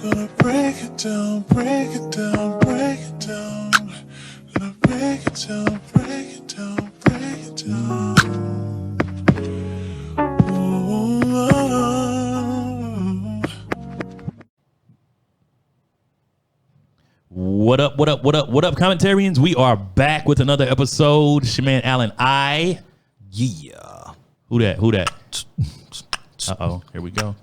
Gonna break it down, break it down, break it down. Gonna break it down, break it down, break it down. Ooh, What up, what up, what up, what up, commentarians? We are back with another episode. It's your man, Alan I. Yeah. Who that? Who that? Uh-oh, here we go.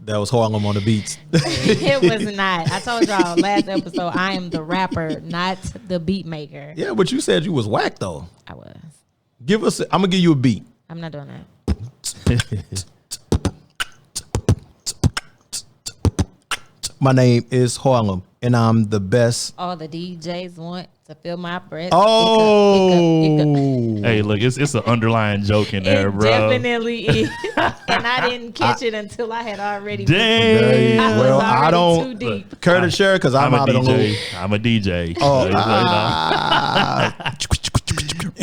That was Harlem on the beats. It was not. I told y'all last episode I am the rapper, not the beat maker. Yeah, but you said you was whack though. I was. Give us. I'm gonna give you a beat. I'm not doing that. My name is Harlem, and I'm the best. All the DJs want to feel my breath. Oh, Hey, look, it's an underlying joke in there, It bro. definitely is. And I didn't catch it until I had already. Damn. I was well, already I don't. too deep. Curtis share because I'm I'm a out of the loop. DJ. I'm a DJ. Oh,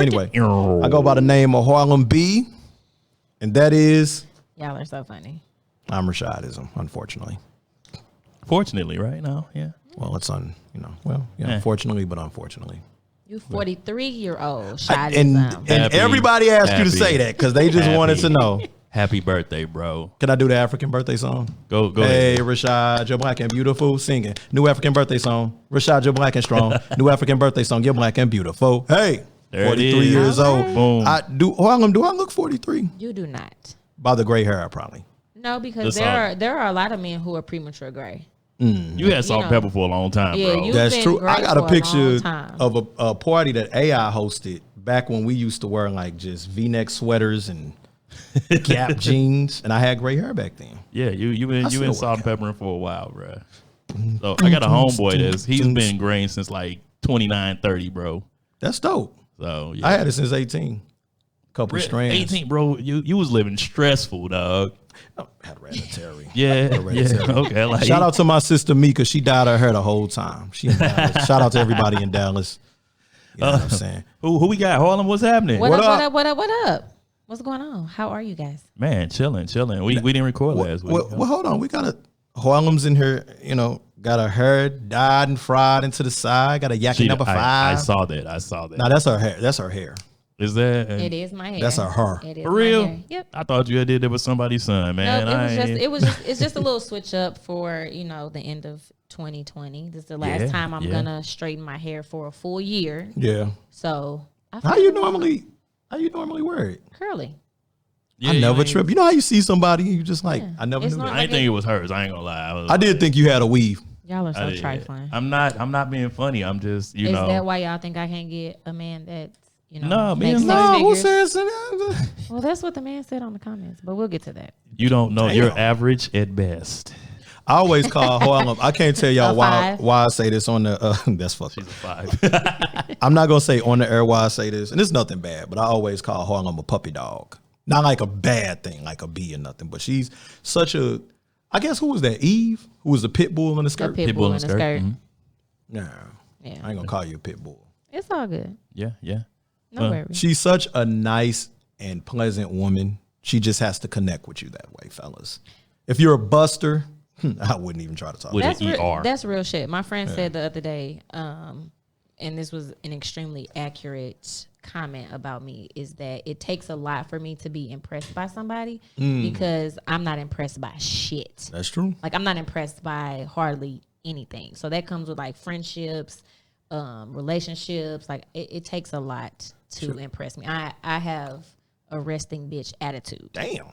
anyway, I go by the name of Harlem B, and that is Y'all are so funny. I'm Rashadism, unfortunately. Fortunately, right now, yeah. Well, it's unfortunately, but unfortunately. You 43-year-old And shot Happy, everybody asked you to happy, say that because they just wanted to know. Happy birthday, bro. Can I do the African birthday song? Go Hey, ahead. Rashad, you're black and beautiful. Singing. New African birthday song. Rashad, you're black and strong. New African birthday song. You're black and beautiful. Hey, There it 43 is. years All old. right. Boom. Harlem, do I look 43? You do not. By the gray hair, probably. No, because That's there are a lot of men who are premature gray. You had salt and know. pepper for a long time, Yeah, bro. you- That's been true. gray I got for a a picture long time. of a party that AI hosted back when we used to wear like just V-neck sweaters and Gap jeans, and I had gray hair back then. Yeah, you been still salt and peppering for a while, bro. So I got a homeboy he's been graying since like 29, 30, bro. That's dope. So yeah. I had it since 18. Couple strands. 18, bro. You was living stressful, dog. I had hereditary. Yeah, Hereditary. yeah. Okay, like Shout out to my sister Mika. She dyed her hair the whole time. She in Dallas. Shout out to everybody in Dallas. You know what I'm saying? who we got? Harlem, what's happening? What What up? up? What up? What up? What up? What's going on? How are you guys? Man, chilling. We didn't record last week. Well, hold on. We got Harlem's in here, got her hair dyed and fried into the side. Got a yaki number 5. I saw that. Nah, that's her hair. That's her hair. Is that It is my hair. That's her. It is for my real? hair. Yep. I thought you did it with somebody's son, man. No, it's just a little switch up for, the end of 2020. This is the last time I'm gonna straighten my hair for a full year. Yeah. So How you normally wear it? curly. Yeah, I never ain't- trip. You know how you see somebody, you just like, Yeah. I never It's knew not that. I didn't think it was hers. I ain't gonna lie. I did think you had a weave. Y'all are so did. trifling. I'm not being funny. I'm just Is that why y'all think I can't get a man that's No, makes man, six No, who figures? says that? Well, that's what the man said on the comments, but we'll get to that. you don't know. You're Damn. average at best. I always call Harlem. I can't tell y'all A why 5. I say this on the. That's fucked She's up. a 5. I'm not gonna say on the air why I say this, and it's nothing bad. But I always call Harlem a puppy dog. Not like a bad thing, like a bee or nothing. But she's such a. I guess who was that? Eve, who was the pit bull in the A skirt. pit bull in the skirt. Mhm. No, Yeah. I ain't gonna call you a pit bull. It's all good. Yeah. No worries. She's such a nice and pleasant woman. She just has to connect with you that way, fellas. If you're a buster, I wouldn't even try to talk. With to you. an ER. That's real shit. My friend said the other day, and this was an extremely accurate comment about me, is that it takes a lot for me to be impressed by somebody because I'm not impressed by shit. That's true. Like, I'm not impressed by hardly anything. So that comes with like friendships, relationships. Like it takes a lot to impress me. I have a resting bitch attitude. Damn.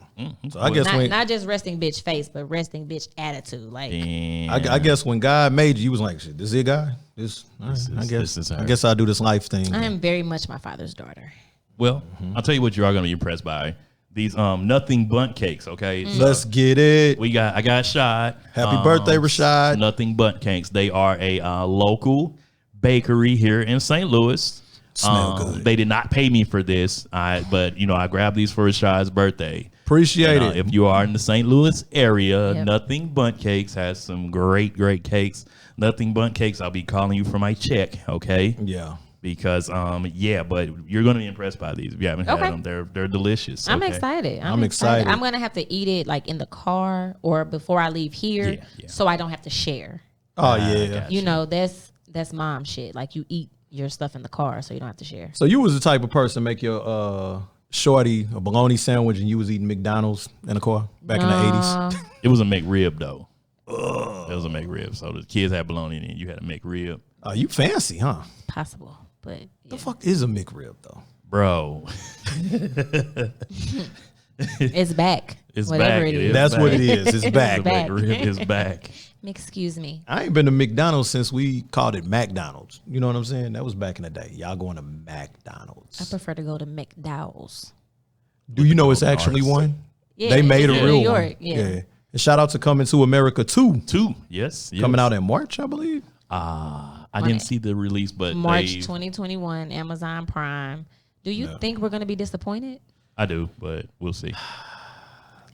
So I guess Not just resting bitch face, but resting bitch attitude. Like, I guess when God made you, was like, "Shit, this is a guy. this is her." I guess I'll do this life thing." I am very much my father's daughter. Well, I'll tell you what you are gonna be impressed by. These nothing bundt cakes. Okay. So Let's get it. I got shot. Happy birthday, Rashad. Nothing bundt cakes. They are a local bakery here in St. Louis. Smell good. They did not pay me for this, but I grabbed these for Rashad's birthday. Appreciate it. If you are in the St. Louis area, Yep. Nothing Bundt Cakes has some great cakes. Nothing Bundt Cakes, I'll be calling you for my check, okay? Yeah. because but you're gonna be impressed by these if you haven't had Okay. them. They're delicious. I'm okay? excited. I'm excited. I'm gonna have to eat it like in the car or before I leave here, Yeah. so I don't have to share. Oh yeah. Gotcha. You know, that's mom shit. Like you eat your stuff in the car, so you don't have to share. So you was the type of person to make your shorty a bologna sandwich and you was eating McDonald's in the car back in the 80s? It was a McRib though. It was a McRib. So the kids had bologna and you had a McRib. Oh, you fancy, huh? Possible, but The fuck is a McRib though? Bro. it's back. It's Whatever back. it It is. is That's what back. it is. It's back. The back. McRib is back. Excuse me. I ain't been to McDonald's since we called it McDonald's. You know what I'm saying? That was back in the day. Y'all going to McDonald's. I prefer to go to McDowell's. Do you know it's golden actually arches. one? Yeah, They made it's a in real New one. York. Yeah. And shout out to Coming to America 2. 2. Yes. Coming out in March, I believe. I didn't see the release, but March they- 2021, Amazon Prime. Do you think we're going to be disappointed? I do, but we'll see.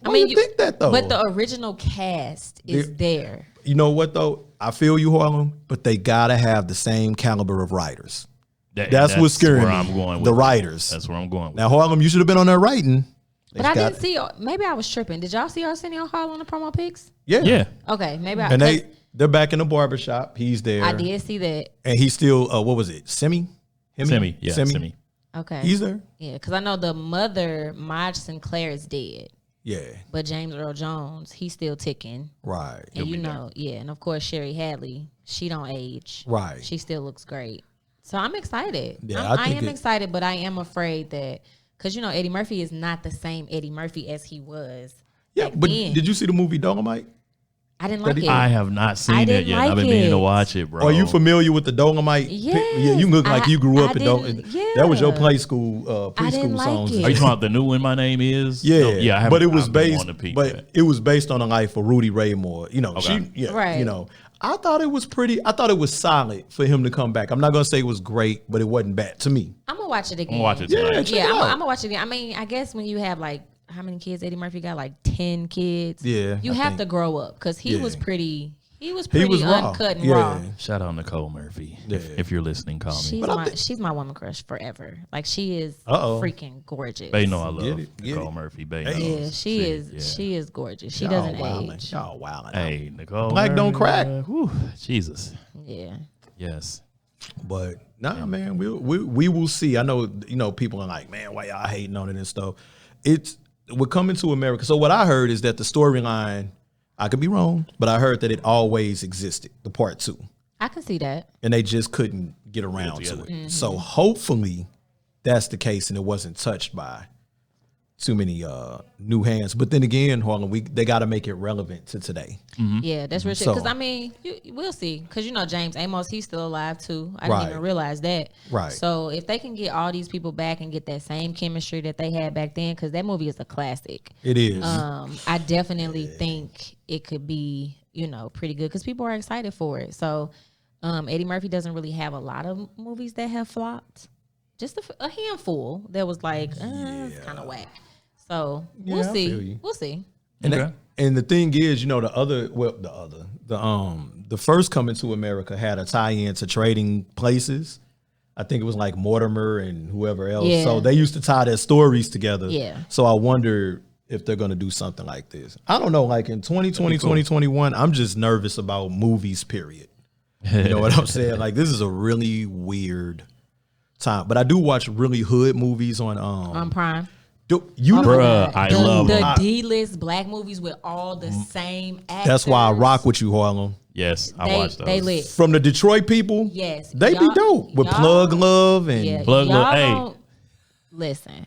Why you think that though? But the original cast is there. You know what though? I feel you, Harlem, but they gotta have the same caliber of writers. That's what's scaring where me. I'm going with The it. writers. That's where I'm going with Now, Harlem, you should have been on there writing. But I didn't see. Maybe I was tripping. Did y'all see Arsenio Hall on the promo pics? Yeah. Yeah. Okay, maybe. And they're back in the barbershop. He's there. I did see that. And he's still, what was it? Semi? Semi. Yeah. Semi. Okay. He's there. Yeah, because I know the mother, Marge Sinclair, is dead. Yeah. But James Earl Jones, he's still ticking. Right. And you know, and of course Sherry Hadley, she don't age. Right. She still looks great. So I'm excited. Yeah, I am excited, but I am afraid that because you know Eddie Murphy is not the same Eddie Murphy as he was. Yeah, back but then. did you see the movie Dolomite? I didn't like it. I have not seen it didn't yet. like I've been meaning to it. watch it, bro. Are you familiar with the Dolomite? Yes, Yeah, you look like you grew up I in Dolomite. didn't- That was your yeah. play school, I didn't preschool like songs. it. Are you talking about the new one? My name is. Yeah, No, yeah. I haven't- but it was I've been based. wanting to peep But that. it was based on the life of Rudy Ray Moore. You know, Okay. Right. You know, I thought it was pretty. I thought it was solid for him to come back. I'm not gonna say it was great, but it wasn't bad to me. I'm gonna watch it again. I'm gonna watch it Yeah, tonight. check Yeah, it out. I'm gonna watch it again. I mean, I guess when you have like how many kids Eddie Murphy got? Like 10 kids. Yeah, you I have think. to grow up because he Yeah. was pretty. He was He pretty was raw. uncut and Yeah. raw. Shout out Nicole Murphy. Yeah. If you're listening, call me. She's my woman crush forever. Like she is Uh-oh. freaking gorgeous. They know I love Get Nicole it. Murphy. They Hey. know. Yeah, she is. yeah. She is gorgeous. She Y'all doesn't wildin'. age. Y'all wildin'. Hey, Nicole. Black don't Murphy, crack. Whew, Jesus. Yeah. Yes. But nah, man, we will see. I know, you know, people are like, man, why y'all hating on it and stuff. We're coming to America. So what I heard is that the storyline, I could be wrong, but I heard that it always existed, the part 2. I can see that. And they just couldn't get around to together. it. Mm-hmm. So hopefully that's the case and it wasn't touched by too many new hands. But then again, Harlem, they got to make it relevant to today. Yeah, that's real shit. So- Because I mean, we'll see. Because you know James Amos, he's still alive too. I Right. didn't even realize that. Right. So if they can get all these people back and get that same chemistry that they had back then, because that movie is a classic. It is. I definitely think it could be, you know, pretty good because people are excited for it. So Eddie Murphy doesn't really have a lot of movies that have flopped. Just a handful that was like, it's kind of whack. So Yeah, we'll I see. feel you. We'll see. And Okay. and the thing is, you know, the first Coming to America had a tie-in to Trading Places. I think it was like Mortimer and whoever else. Yeah. So they used to tie their stories together. Yeah. So I wonder if they're going to do something like this. I don't know. Like in 2020, 2021, I'm just nervous about movies, period. You know what I'm saying? Like this is a really weird time. But I do watch really hood movies on Prime. you know, Bruh, I love the them. D-list black movies with all the same actors. that's why I rock with you, Harlem. Yes, I watched those. They lit. From the Detroit people, Yes. they be Y'all- dope with y'all- Plug Love and Yeah, Plug y'all Love, hey. don't- Listen,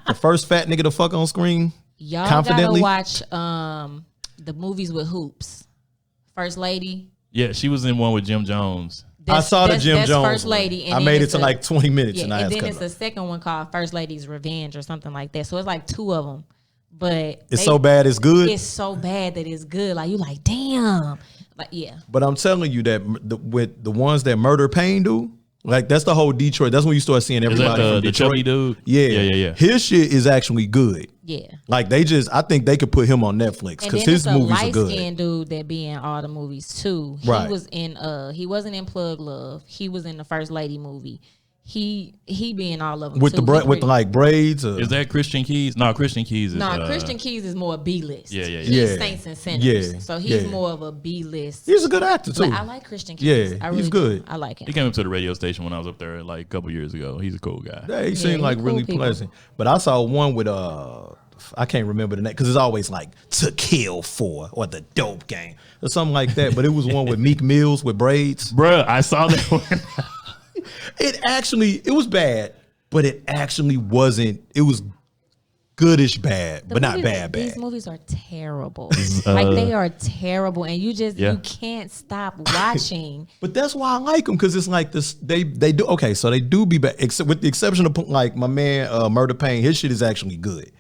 the first fat nigga to fuck on screen. y'all Confidently? gotta watch the movies with Hoops. First Lady. Yeah, she was in one with Jim Jones. I saw the Jim that's Jones First one. Lady. And I then made it it's to like 20 minutes Yeah, and I and had then to it's cut a it. second one called First Lady's Revenge or something like that. So it's like 2 of them. But It's so bad it's good. It's so bad that it's good. Like you like, damn. Like yeah. But I'm telling you that with the ones that Murder Pain do, like that's the whole Detroit. That's when you start seeing Is everybody that from the Detroit. chubby dude? Yeah. Yeah. His shit is actually good. Yeah. Like I think they could put him on Netflix And because then his it's a movies are light good. skinned dude that be in all the movies too. He Right. was in he wasn't in Plug Love. He was in the First Lady movie. he being all of them with too. with the like braids. Is that Christian Keys? No, Christian Keys is. No, Christian Keys is more B list. Yeah. He's Saints and Sinners. Yeah, So he's yeah. more of a B list. He's a good actor too. I like Christian Keys. Yeah, I really he's good. do. I like him. He came up to the radio station when I was up there like a couple years ago. He's a cool guy. Yeah, he seemed like cool really people. pleasant. But I saw one with I can't remember the name because it's always like To Kill For or The Dope Gang or something like that. But it was one with Meek Mills with braids. Bruh, I saw that one. It was bad, but it actually wasn't. It was goodish bad, but not bad. These movies are terrible. Like they are terrible, and you can't stop watching. But that's why I like them because it's like this. They do okay, so they do be bad, except with the exception of like my man Murder Pain. His shit is actually good.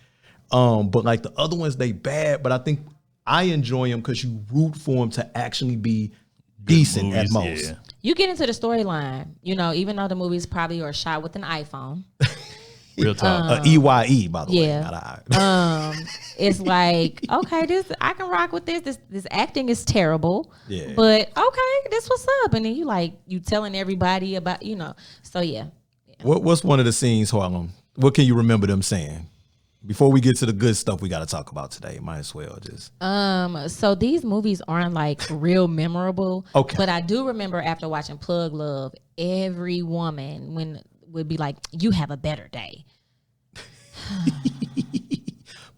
But like the other ones, they bad. But I think I enjoy them because you root for them to actually be decent movies, at most. yeah. You get into the storyline, even though the movies probably are shot with an iPhone. Real talk. EYE, by the way. Yeah. Not I. It's like, okay, I can rock with this. This acting is terrible. Yeah. But okay, this what's up. And then you telling everybody about, So yeah. What's one of the scenes, Harlem? What can you remember them saying? Before we get to the good stuff we got to talk about today, might as well just. So these movies aren't like real memorable. Okay. But I do remember after watching Plug Love, every woman would be like, "You have a better day."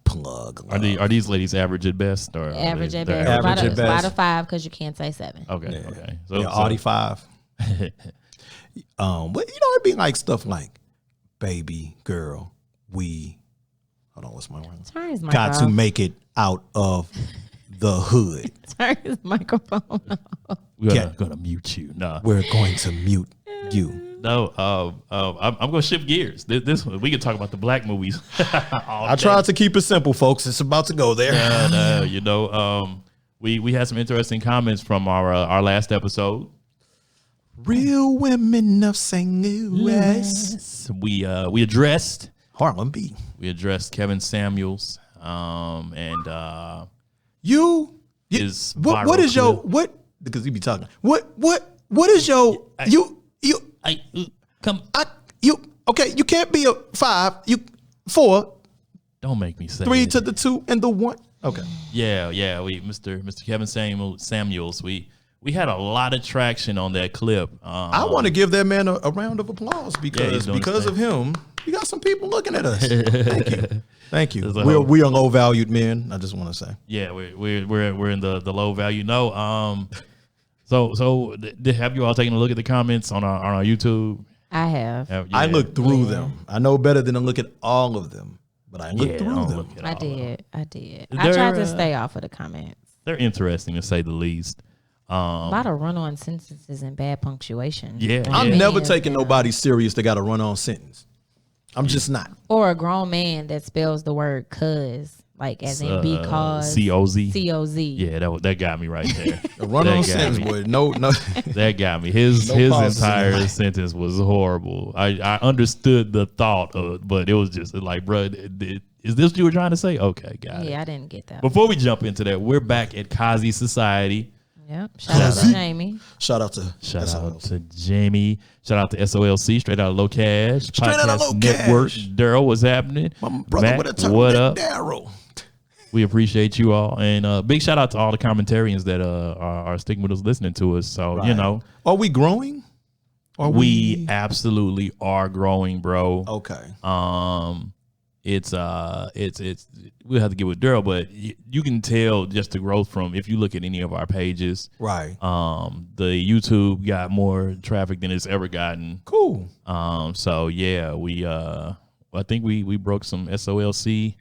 Plug Love. Are these ladies average at best or Average at they're best. Average at About best. a 5 because you can't say 7. Okay. Yeah. Okay. Yeah, Audi 5. But it'd be like stuff like, baby, girl, hold on, what's my word? Turn his Got microphone to off. make it out of the hood. Turn his microphone off. We're gonna mute you. No. We're going to mute you. No, I'm gonna shift gears. This one, we can talk about the black movies. I tried to keep it simple, folks. It's about to go there. We had some interesting comments from our last episode. Real women of St. Louis. We addressed Harlem B. Kevin Samuels and his what viral is your clip. what? Because you be talking. What is your okay? You can't be a 5. You 4, Don't make me say 3 it. to the 2 and the 1. Okay. Yeah. We Mr. Kevin Samuels. We had a lot of traction on that clip. I want to give that man a round of applause because doing his of him, we got some people looking at us. Thank you. Thank you. There's a We are low valued men. I just want to say. Yeah, we're in the low value. No, so have you all taken a look at the comments on our YouTube? I have. Yeah. I looked through them. I know better than to look at all of them, but I looked through don't them. look at I all of them. did. I did. I They're, tried to stay off of the comments. They're interesting to say the least. A lot of run-on sentences and bad punctuation. Yeah. I'm Yeah. never taking nobody serious that got a run-on sentence. I'm just not. Or a grown man that spells the word "cuz" like as in because COZ. COZ. Yeah, that got me right there. A run-on That got sentence, me. boy. No. That got me. His No pauses in entire life. sentence was horrible. I understood the thought of it, but it was just like, bro, is this what you were trying to say? Okay, got it. Yeah, I didn't get that. Before we jump into that, we're back at Kazi Society. Yep. Shout out to Jamie. Shout out to Shout SOL. out to Jamie. Shout out to SOLC, Straight Out of Low Cash. Straight Outta Podcast Low Network. Cash. Daryl, what's happening? My brother Matt, with a turn. what up? Daryl. We appreciate you all. And big shout out to all the commentarians that are sticking with us, listening to us. So, Right. Are we growing? Are we absolutely are growing, bro. Okay. It's we'll have to get with Daryl, but you can tell just the growth from if you look at any of our pages. Right. The YouTube got more traffic than it's ever gotten. Cool. So yeah, I think we broke some SOLC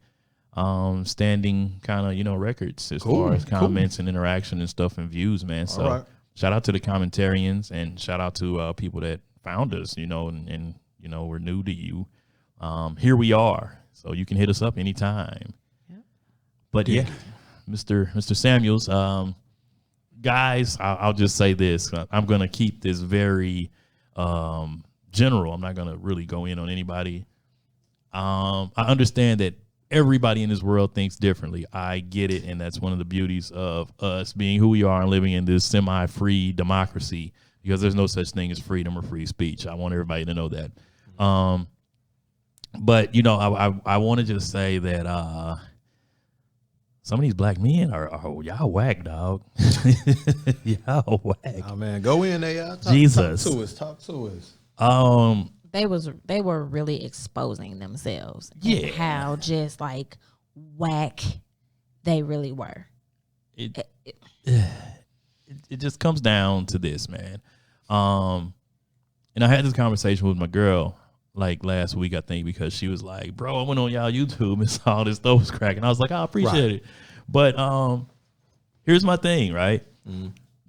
standing kind of records as Cool, far as cool. comments and interaction and stuff and views, man. So right. shout out to the commentarians and shout out to people that found us, and we're new to you. Here we are. So you can hit us up anytime. Yep. But yeah, Mr. Samuels, guys, I'll just say this. I'm going to keep this very general. I'm not going to really go in on anybody. I understand that everybody in this world thinks differently. I get it. And that's one of the beauties of us being who we are and living in this semi-free democracy because there's no such thing as freedom or free speech. I want everybody to know that. But you know, I want to just say that some of these black men are y'all whack, dog. Y'all whack. Oh man, go in there. Jesus. Talk to us. They were really exposing themselves. Yeah. And how just like whack they really were. It just comes down to this, man. And I had this conversation with my girl like last week, I think, because she was like, bro, I went on y'all YouTube and saw this stuff was cracking. I was like, I appreciate it. But here's my thing, right?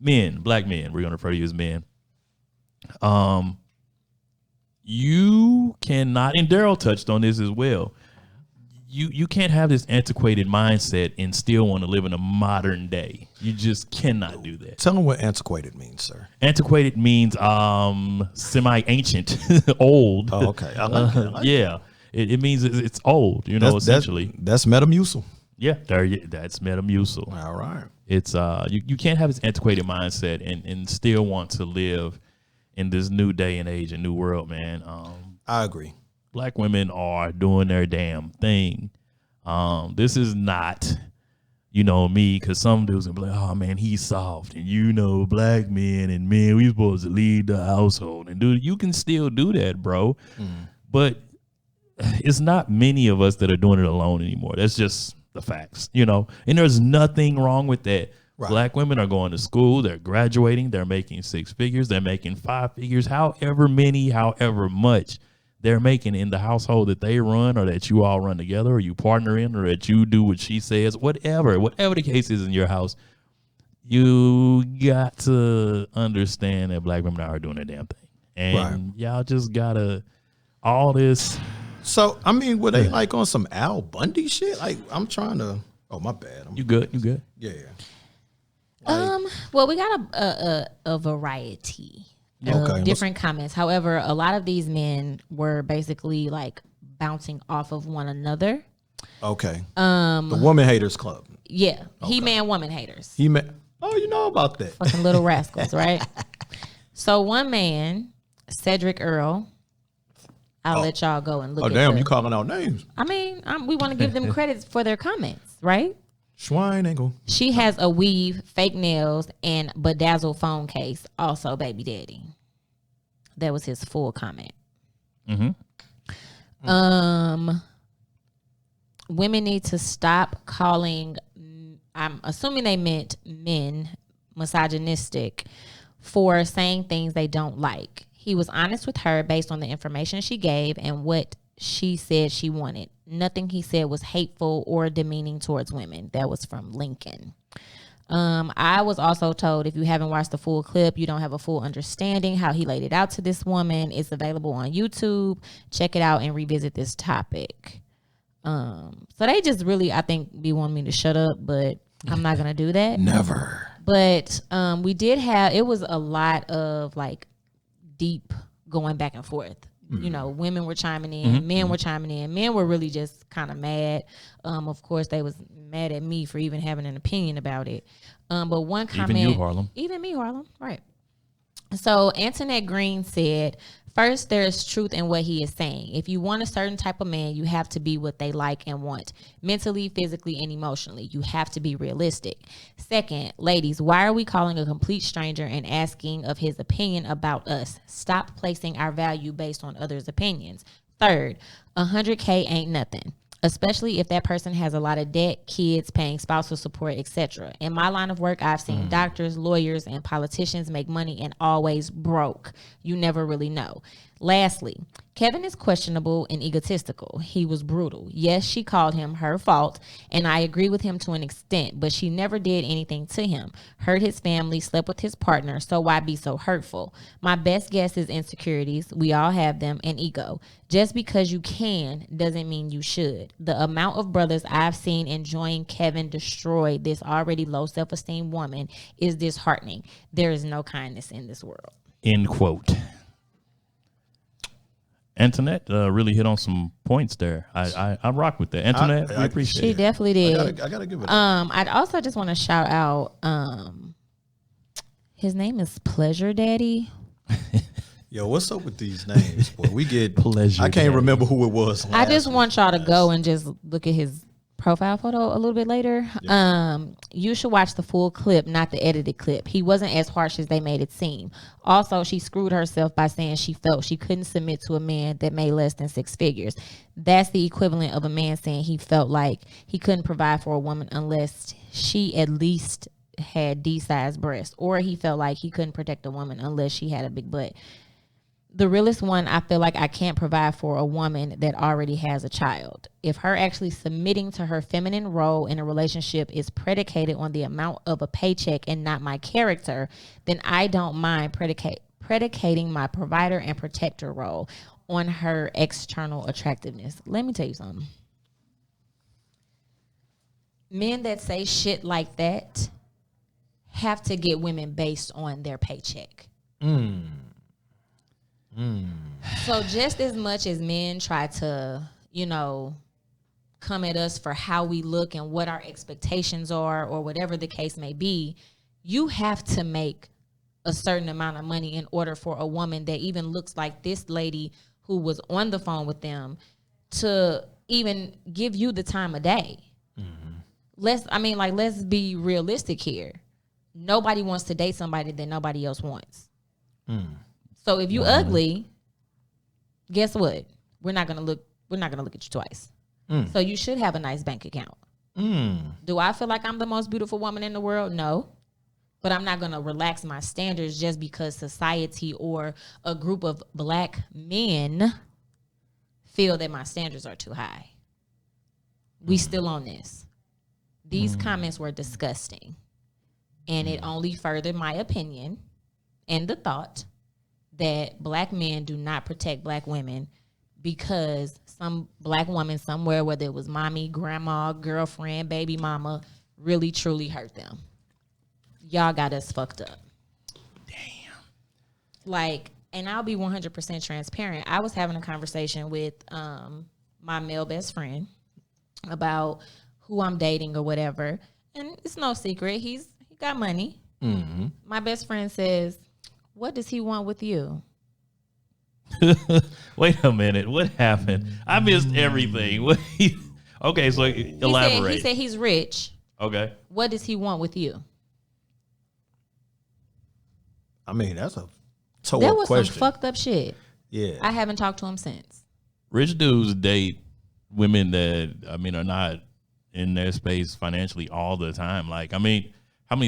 Men, black men, we're gonna refer to you as men. You cannot, and Daryl touched on this as well. You can't have this antiquated mindset and still want to live in a modern day. You just cannot do that. Tell them what antiquated means, sir. Antiquated means semi-ancient, old. Oh, okay. I like it. Yeah, it means it's old. You know, essentially. That's Metamucil. Yeah, that's Metamucil. All right. It's you can't have this antiquated mindset and still want to live in this new day and age and new world, man. I agree. Black women are doing their damn thing. This is not, you know, me, because some dudes gonna be like, oh man, he's soft, and you know, black men and men, we supposed to lead the household. And dude, you can still do that, bro. But it's not many of us that are doing it alone anymore. That's just the facts, you know. And there's nothing wrong with that. Right. Black women are going to school, they're graduating, they're making 6 figures, they're making 5 figures, however many, however much they're making in the household that they run, or that you all run together, or you partner in, or that you do what she says, whatever the case is in your house. You got to understand that black women are doing their damn thing. And y'all just gotta, all this. So, I mean, were they like on some Al Bundy shit? Like, I'm trying to, oh, my bad. You good? Yeah. Well, we got a variety of different comments. However, a lot of these men were basically like bouncing off of one another. Okay. The Woman Haters Club. Yeah. Okay. He-Man woman haters. Oh, you know about that. Fucking little rascals, right? So one man, Cedric Earl, I'll let y'all go and look at damn, you calling out names. I mean, we want to give them credits for their comments, right? Schweinegel. She has a weave, fake nails, and bedazzled phone case. Also, baby daddy. That was his full comment. Women need to stop calling, I'm assuming they meant men, misogynistic for saying things they don't like. He was honest with her based on the information she gave and what she said she wanted. Nothing he said was hateful or demeaning towards women. That was from Lincoln. I was also told, if you haven't watched the full clip, you don't have a full understanding how he laid it out to this woman. It's available on YouTube. Check it out and revisit this topic. So they just really, I think, be wanting me to shut up, but I'm not going to do that. Never. But we did have, it was a lot of like deep going back and forth. You know, women were chiming in, men were chiming in. Men were really just kind of mad. Of course, they was mad at me for even having an opinion about it. But one comment, even you, Harlem, even me, Harlem, right? So Antoinette Green said, first, there is truth in what he is saying. If you want a certain type of man, you have to be what they like and want, mentally, physically, and emotionally. You have to be realistic. Second, ladies, why are we calling a complete stranger and asking of his opinion about us? Stop placing our value based on others' opinions. Third, 100K ain't nothing, especially if that person has a lot of debt, kids, paying spousal support, etc. In my line of work, I've seen doctors, lawyers, and politicians make money and always broke. You never really know. Lastly, Kevin is questionable and egotistical. He was brutal. Yes, she called him her fault, and I agree with him to an extent, but she never did anything to him. Hurt his family, slept with his partner, so why be so hurtful? My best guess is insecurities. We all have them, and ego. Just because you can doesn't mean you should. The amount of brothers I've seen enjoying Kevin destroy this already low self-esteem woman is disheartening. There is no kindness in this world. End quote. Antoinette really hit on some points there. I rock with that. Antoinette, we appreciate it. She definitely did. I gotta give it. I'd also just want to shout out His name is Pleasure Daddy. Yo, what's up with these names? Boy, we get Pleasure I can't Daddy. remember who it was. I just last want y'all to go and just look at his profile photo a little bit later. You should watch the full clip, not the edited clip. He wasn't as harsh as they made it seem. Also, she screwed herself by saying she felt she couldn't submit to a man that made less than 6 figures. That's the equivalent of a man saying he felt like he couldn't provide for a woman unless she at least had D-sized breasts, or he felt like he couldn't protect a woman unless she had a big butt. The realest one, I feel like I can't provide for a woman that already has a child. If her actually submitting to her feminine role in a relationship is predicated on the amount of a paycheck and not my character, then I don't mind predicating my provider and protector role on her external attractiveness. Let me tell you something. Men that say shit like that have to get women based on their paycheck. So just as much as men try to, come at us for how we look and what our expectations are or whatever the case may be, you have to make a certain amount of money in order for a woman that even looks like this lady who was on the phone with them to even give you the time of day. Let's be realistic here. Nobody wants to date somebody that nobody else wants. So if you ugly, guess what? We're not gonna look at you twice. So you should have a nice bank account. Do I feel like I'm the most beautiful woman in the world? No. But I'm not gonna relax my standards just because society or a group of black men feel that my standards are too high. We still on this. These comments were disgusting. And it only furthered my opinion and the thought that black men do not protect black women because some black woman somewhere, whether it was mommy, grandma, girlfriend, baby mama, really truly hurt them. Y'all got us fucked up. Damn. And I'll be 100% transparent. I was having a conversation with my male best friend about who I'm dating or whatever. And it's no secret. He got money. My best friend says, what does he want with you? Wait a minute. What happened? I missed everything. Okay, so elaborate. He said he's rich. Okay. What does he want with you? I mean, that's a That was question. some fucked up shit. Yeah. I haven't talked to him since. Rich dudes date women that, are not in their space financially all the time. How many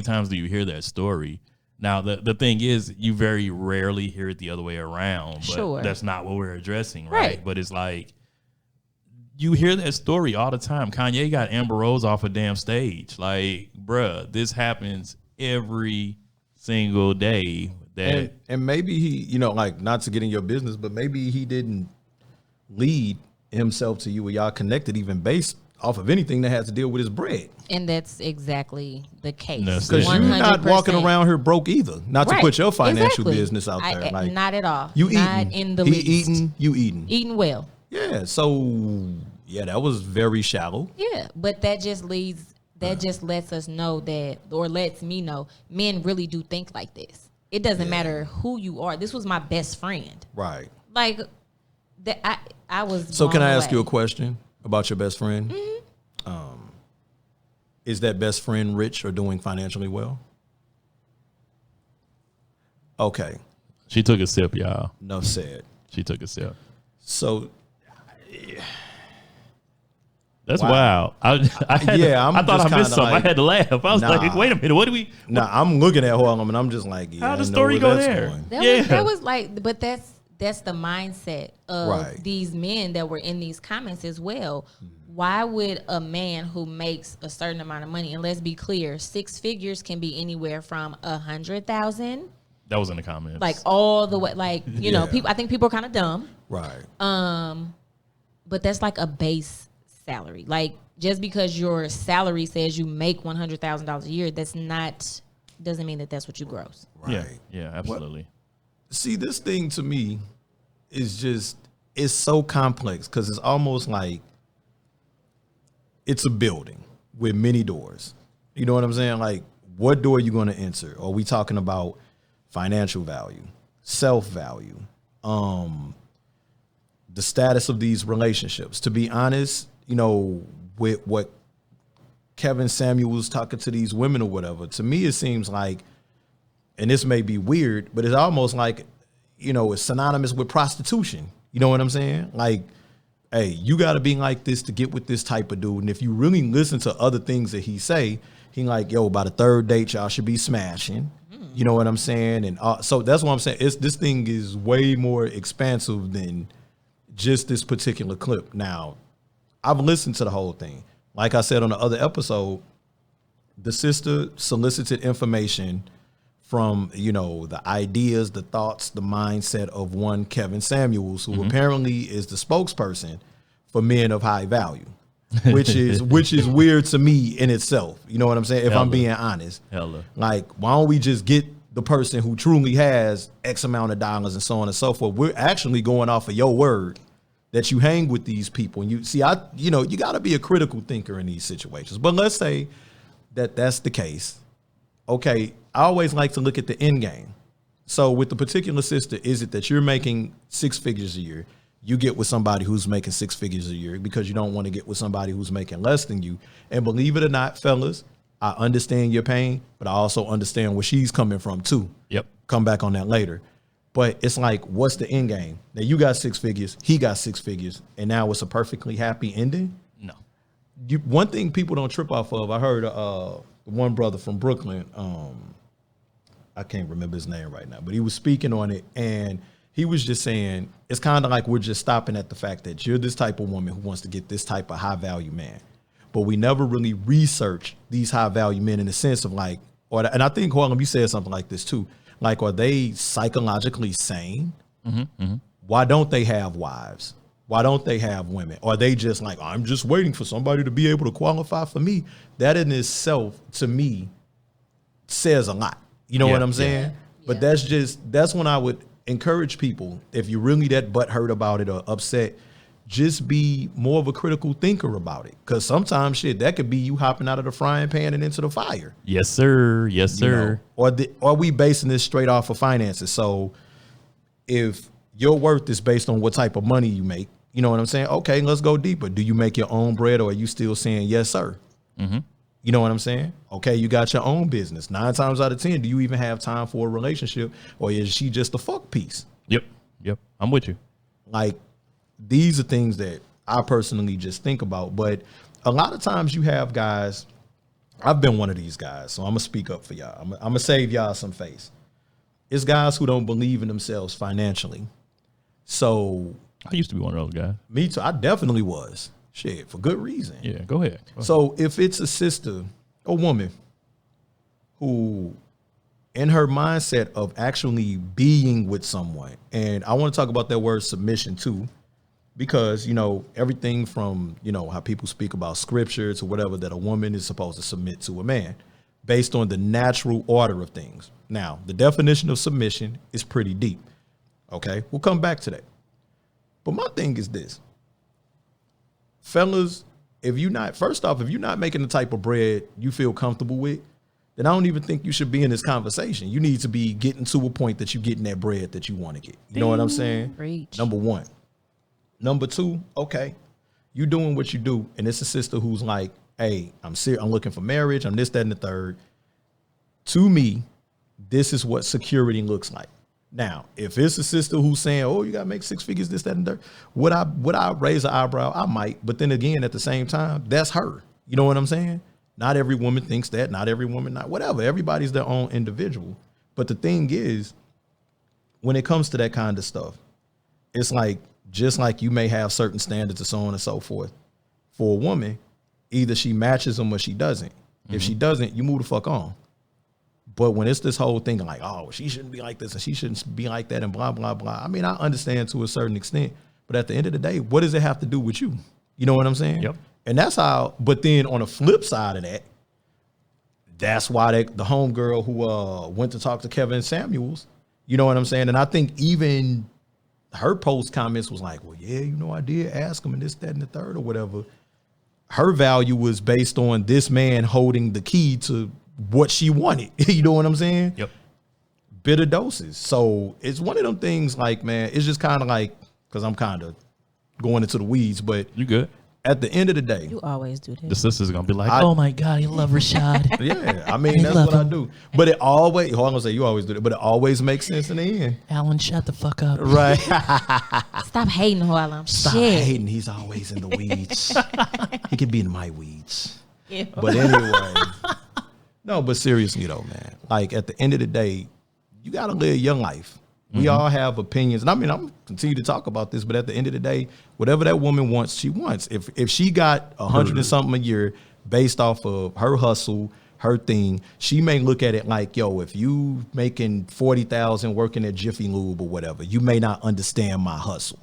times do you hear that story? Now, the thing is, you very rarely hear it the other way around. But Sure. that's not what we're addressing, right? Right. But it's like, you hear that story all the time. Kanye got Amber Rose off a damn stage. Like, bruh, this happens every single day. And maybe he, not to get in your business, but maybe he didn't lead himself to you or y'all connected even based off of anything that has to deal with his bread. And that's exactly the case. Because you're not walking around here broke either. Not to put your financial business out there. Not at all. You not eating. in the He least. eating, you eating. Eating well. Yeah, so, that was very shallow. Yeah, but that just lets us know that, or lets me know, men really do think like this. It doesn't matter who you are. This was my best friend. Right. I was. So can I ask blown you a away. question about your best friend? Is that best friend rich or doing financially well? Okay. She took a sip, y'all. Enough said. She took a sip. So That's Wow. wild. I thought I missed something. I had to laugh. I was like, wait a minute. What do we? I'm looking at Harlem and I'm just like, How I the know story where go that's there? going. That was like, but that's the mindset of Right. these men that were in these comments as well. Why would a man who makes a certain amount of money, and let's be clear, 6 figures can be anywhere from 100,000, That was in the comments. like all the way, like people. I think people are kind of dumb, Right. but that's like a base salary. Like just because your salary says you make $100,000 a year, doesn't mean that that's what you gross. Right. Yeah, absolutely. See, this thing to me is it's so complex because it's almost like it's a building with many doors. You know what I'm saying? Like, what door are you going to enter? Are we talking about financial value, self-value, the status of these relationships? To be honest, you know, with what Kevin Samuel was talking to these women or whatever, to me it seems like, and this may be weird, but it's almost like, you know, it's synonymous with prostitution. You know what I'm saying? Like, hey, you got to be like this to get with this type of dude. And if you really listen to other things that he say, he like, yo, by the third date, y'all should be smashing. You know what I'm saying? And so that's what I'm saying. This thing is way more expansive than just this particular clip. Now, I've listened to the whole thing. Like I said on the other episode, the sister solicited information from, you know, the ideas, the thoughts, the mindset of one Kevin Samuels, who apparently is the spokesperson for men of high value, which is weird to me in itself. You know what I'm saying? If I'm being honest, like, why don't we just get the person who truly has X amount of dollars and so on and so forth? We're actually going off of your word that you hang with these people. And you see, you know, you got to be a critical thinker in these situations. But let's say that that's the case. Okay, I always like to look at the end game. So with the particular sister, is it that you're making 6 figures a year? You get with somebody who's making 6 figures a year because you don't want to get with somebody who's making less than you. And believe it or not, fellas, I understand your pain, but I also understand where she's coming from too. Yep. Come back on that later. But it's like, what's the end game? Now you got 6 figures, he got 6 figures, and now it's a perfectly happy ending? No. One thing people don't trip off of, I heard one brother from Brooklyn, I can't remember his name right now, but he was speaking on it, and he was just saying, it's kind of like we're just stopping at the fact that you're this type of woman who wants to get this type of high value man. But we never really research these high value men in the sense of like, and I think, Harlem, you said something like this too. Like, are they psychologically sane? Why don't they have wives? Why don't they have women? Are they just like, I'm just waiting for somebody to be able to qualify for me? That in itself, to me, says a lot. You know what I'm saying? But that's when I would encourage people, if you're really that butthurt about it or upset, just be more of a critical thinker about it. Because sometimes, shit, that could be you hopping out of the frying pan and into the fire. Yes, sir. Yes, sir. Or are we basing this straight off of finances? So if your worth is based on what type of money you make, you know what I'm saying? Okay, let's go deeper. Do you make your own bread, or are you still saying yes, sir? You know what I'm saying? Okay, you got your own business. 9 times out of 10, do you even have time for a relationship, or is she just a fuck piece? Yep. I'm with you. Like, these are things that I personally just think about. But a lot of times you have guys, I've been one of these guys, so I'm going to speak up for y'all. I'm going to save y'all some face. It's guys who don't believe in themselves financially. So I used to be one of those guys. Me too. I definitely was. Shit, for good reason. Yeah, go ahead. So if it's a sister, a woman who in her mindset of actually being with someone, and I want to talk about that word submission too, because, you know, everything from, you know, how people speak about scripture to whatever, that a woman is supposed to submit to a man based on the natural order of things. Now, the definition of submission is pretty deep. Okay, we'll come back to that. But my thing is this. Fellas, if you're not making the type of bread you feel comfortable with, then I don't even think you should be in this conversation. You need to be getting to a point that you're getting that bread that you want to get. You know what I'm saying? Preach. Number one. Number two, okay, you doing what you do, and it's a sister who's like, hey, I'm looking for marriage, I'm this, that, and the third. To me, this is what security looks like. Now, if it's a sister who's saying, oh, you got to make 6 figures, this, that, and third, would I raise an eyebrow? I might. But then again, at the same time, that's her. You know what I'm saying? Not every woman thinks that. Not every woman, not whatever. Everybody's their own individual. But the thing is, when it comes to that kind of stuff, it's like, just like you may have certain standards and so on and so forth. For a woman, either she matches them or she doesn't. If she doesn't, you move the fuck on. But when it's this whole thing like, oh, she shouldn't be like this and she shouldn't be like that and blah, blah, blah. I mean, I understand to a certain extent, but at the end of the day, what does it have to do with you? You know what I'm saying? Yep. And that's how, but then on the flip side of that, that's why the homegirl who went to talk to Kevin Samuels, you know what I'm saying? And I think even her post comments was like, well, yeah, you know, I did ask him and this, that, and the third or whatever. Her value was based on this man holding the key to what she wanted. You know what I'm saying? Yep. Bitter doses. So it's one of them things like, man, it's just kind of like, because I'm kind of going into the weeds, but You good? at the end of the day, You always do The this. sisters are gonna be like, "Oh my God, you love Rashad." yeah, I mean, that's what I do. But it always, hold on, I'm gonna say you always do it, but it always makes sense in the end. Alan, shut the fuck up. Right. Stop hating, Harlem. Stop Shit. hating. He's always in the weeds. He could be in my weeds. Yeah. But anyway, no, but seriously though, man, like at the end of the day, you got to live your life. We all have opinions. And I mean, I'm continue to talk about this, but at the end of the day, whatever that woman wants, she wants. If she got 100 and something a year based off of her hustle, her thing, she may look at it like, yo, if you making 40,000 working at Jiffy Lube or whatever, you may not understand my hustle.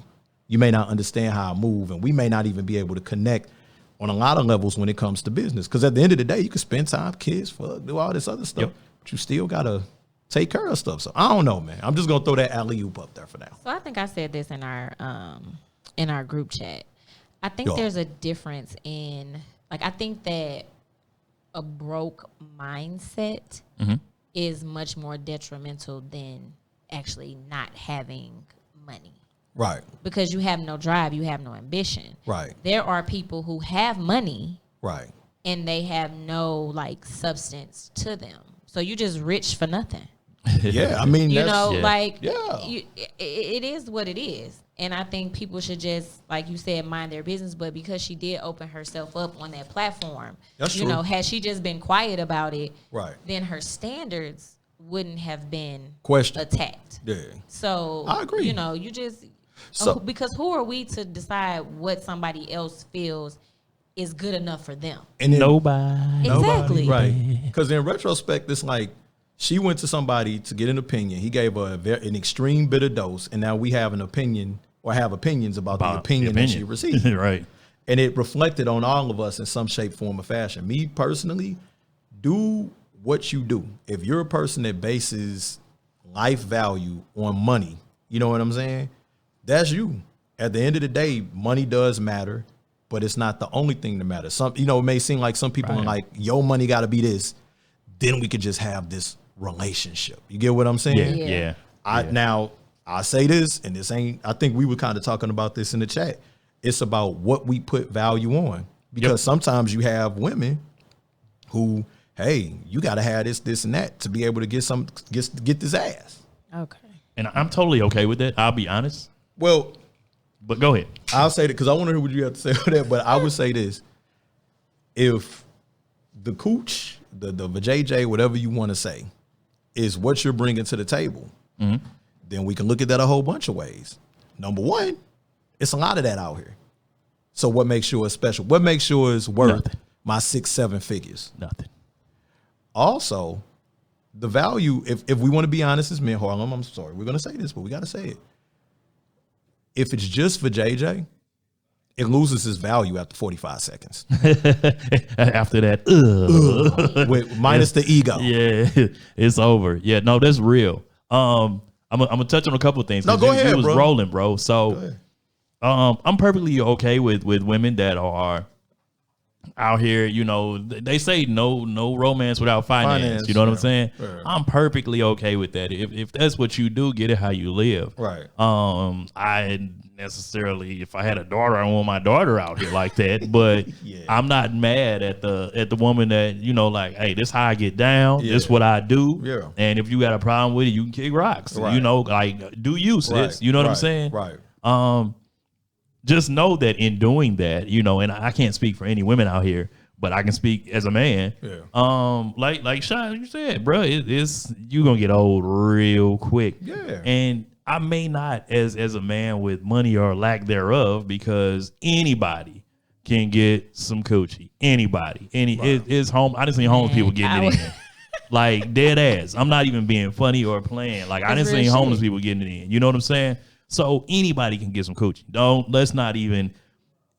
You may not understand how I move, and we may not even be able to connect on a lot of levels when it comes to business. Because at the end of the day, you can spend time, kids, do all this other stuff, but you still gotta take care of stuff. So I don't know, man. I'm just gonna throw that alley-oop up there for now. So I think I said this in our group chat. I think Yeah. there's a difference in, like, I think that a broke mindset is much more detrimental than actually not having money. Right. Because you have no drive, you have no ambition. Right. There are people who have money Right. and they have no like substance to them. So you just rich for nothing. Yeah. I mean, You that's, know, yeah. like Yeah. it is what it is. And I think people should just, like you said, mind their business. But because she did open herself up on that platform, That's you true. know, had she just been quiet about it, Right. then her standards wouldn't have been Question. attacked. Yeah. So I agree. You know, you just because who are we to decide what somebody else feels is good enough for them? And then, Nobody. Exactly. Right. Because in retrospect, it's like she went to somebody to get an opinion. He gave her an extreme bitter dose, and now we have an opinion or have opinions about the opinion that she received. Right. And it reflected on all of us in some shape, form, or fashion. Me personally, do what you do. If you're a person that bases life value on money, you know what I'm saying? That's you. At the end of the day, money does matter, but it's not the only thing that matters. Some, you know, it may seem like some people are like, your money got to be this. Then we could just have this relationship. You get what I'm saying? Yeah. Now I say this, and this ain't, I think we were kind of talking about this in the chat. It's about what we put value on, because sometimes you have women who, hey, you got to have this and that to be able to get this ass. Okay. And I'm totally okay with that. I'll be honest. Well, But go ahead. I'll say that because I want to hear what you have to say on that. But I would say this: if the cooch, the JJ, whatever you want to say, is what you're bringing to the table, then we can look at that a whole bunch of ways. Number one, it's a lot of that out here. So what makes sure it's special? What makes sure it's worth Nothing. my 6-7 figures? Nothing. Also, the value, if we want to be honest as men, Harlem, I'm sorry, we're going to say this, but we got to say it. If it's just for JJ, it loses its value after 45 seconds. After that, Minus the ego. yeah, it's over. Yeah, no, that's real. I'm gonna touch on a couple of things. No, 'cause go you ahead, was bro. rolling, bro. So, I'm perfectly okay with women that are out here. You know, they say no romance without finance. You know what I'm saying? Yeah. I'm perfectly okay with that. If that's what you do, get it how you live. Right. I necessarily, if I had a daughter, I don't want my daughter out here like that. But I'm not mad at the woman that, you know, like, hey, this how I get down. Yeah. This what I do. Yeah. And if you got a problem with it, you can kick rocks. Right. You know, like, do you, sis? Right. You know what I'm Right. saying? Right. Just know that in doing that, you know, and I can't speak for any women out here, but I can speak as a man. Yeah. Like Sean, you said, bro, it's you gonna get old real quick. Yeah. And I may not, as a man with money or lack thereof, because anybody can get some coochie. Anybody, it's home. I done seen homeless people getting it in. Like, dead ass. I'm not even being funny or playing. Like, I done That's real seen homeless shit. people getting it in. You know what I'm saying? So anybody can get some coochie. Let's not even.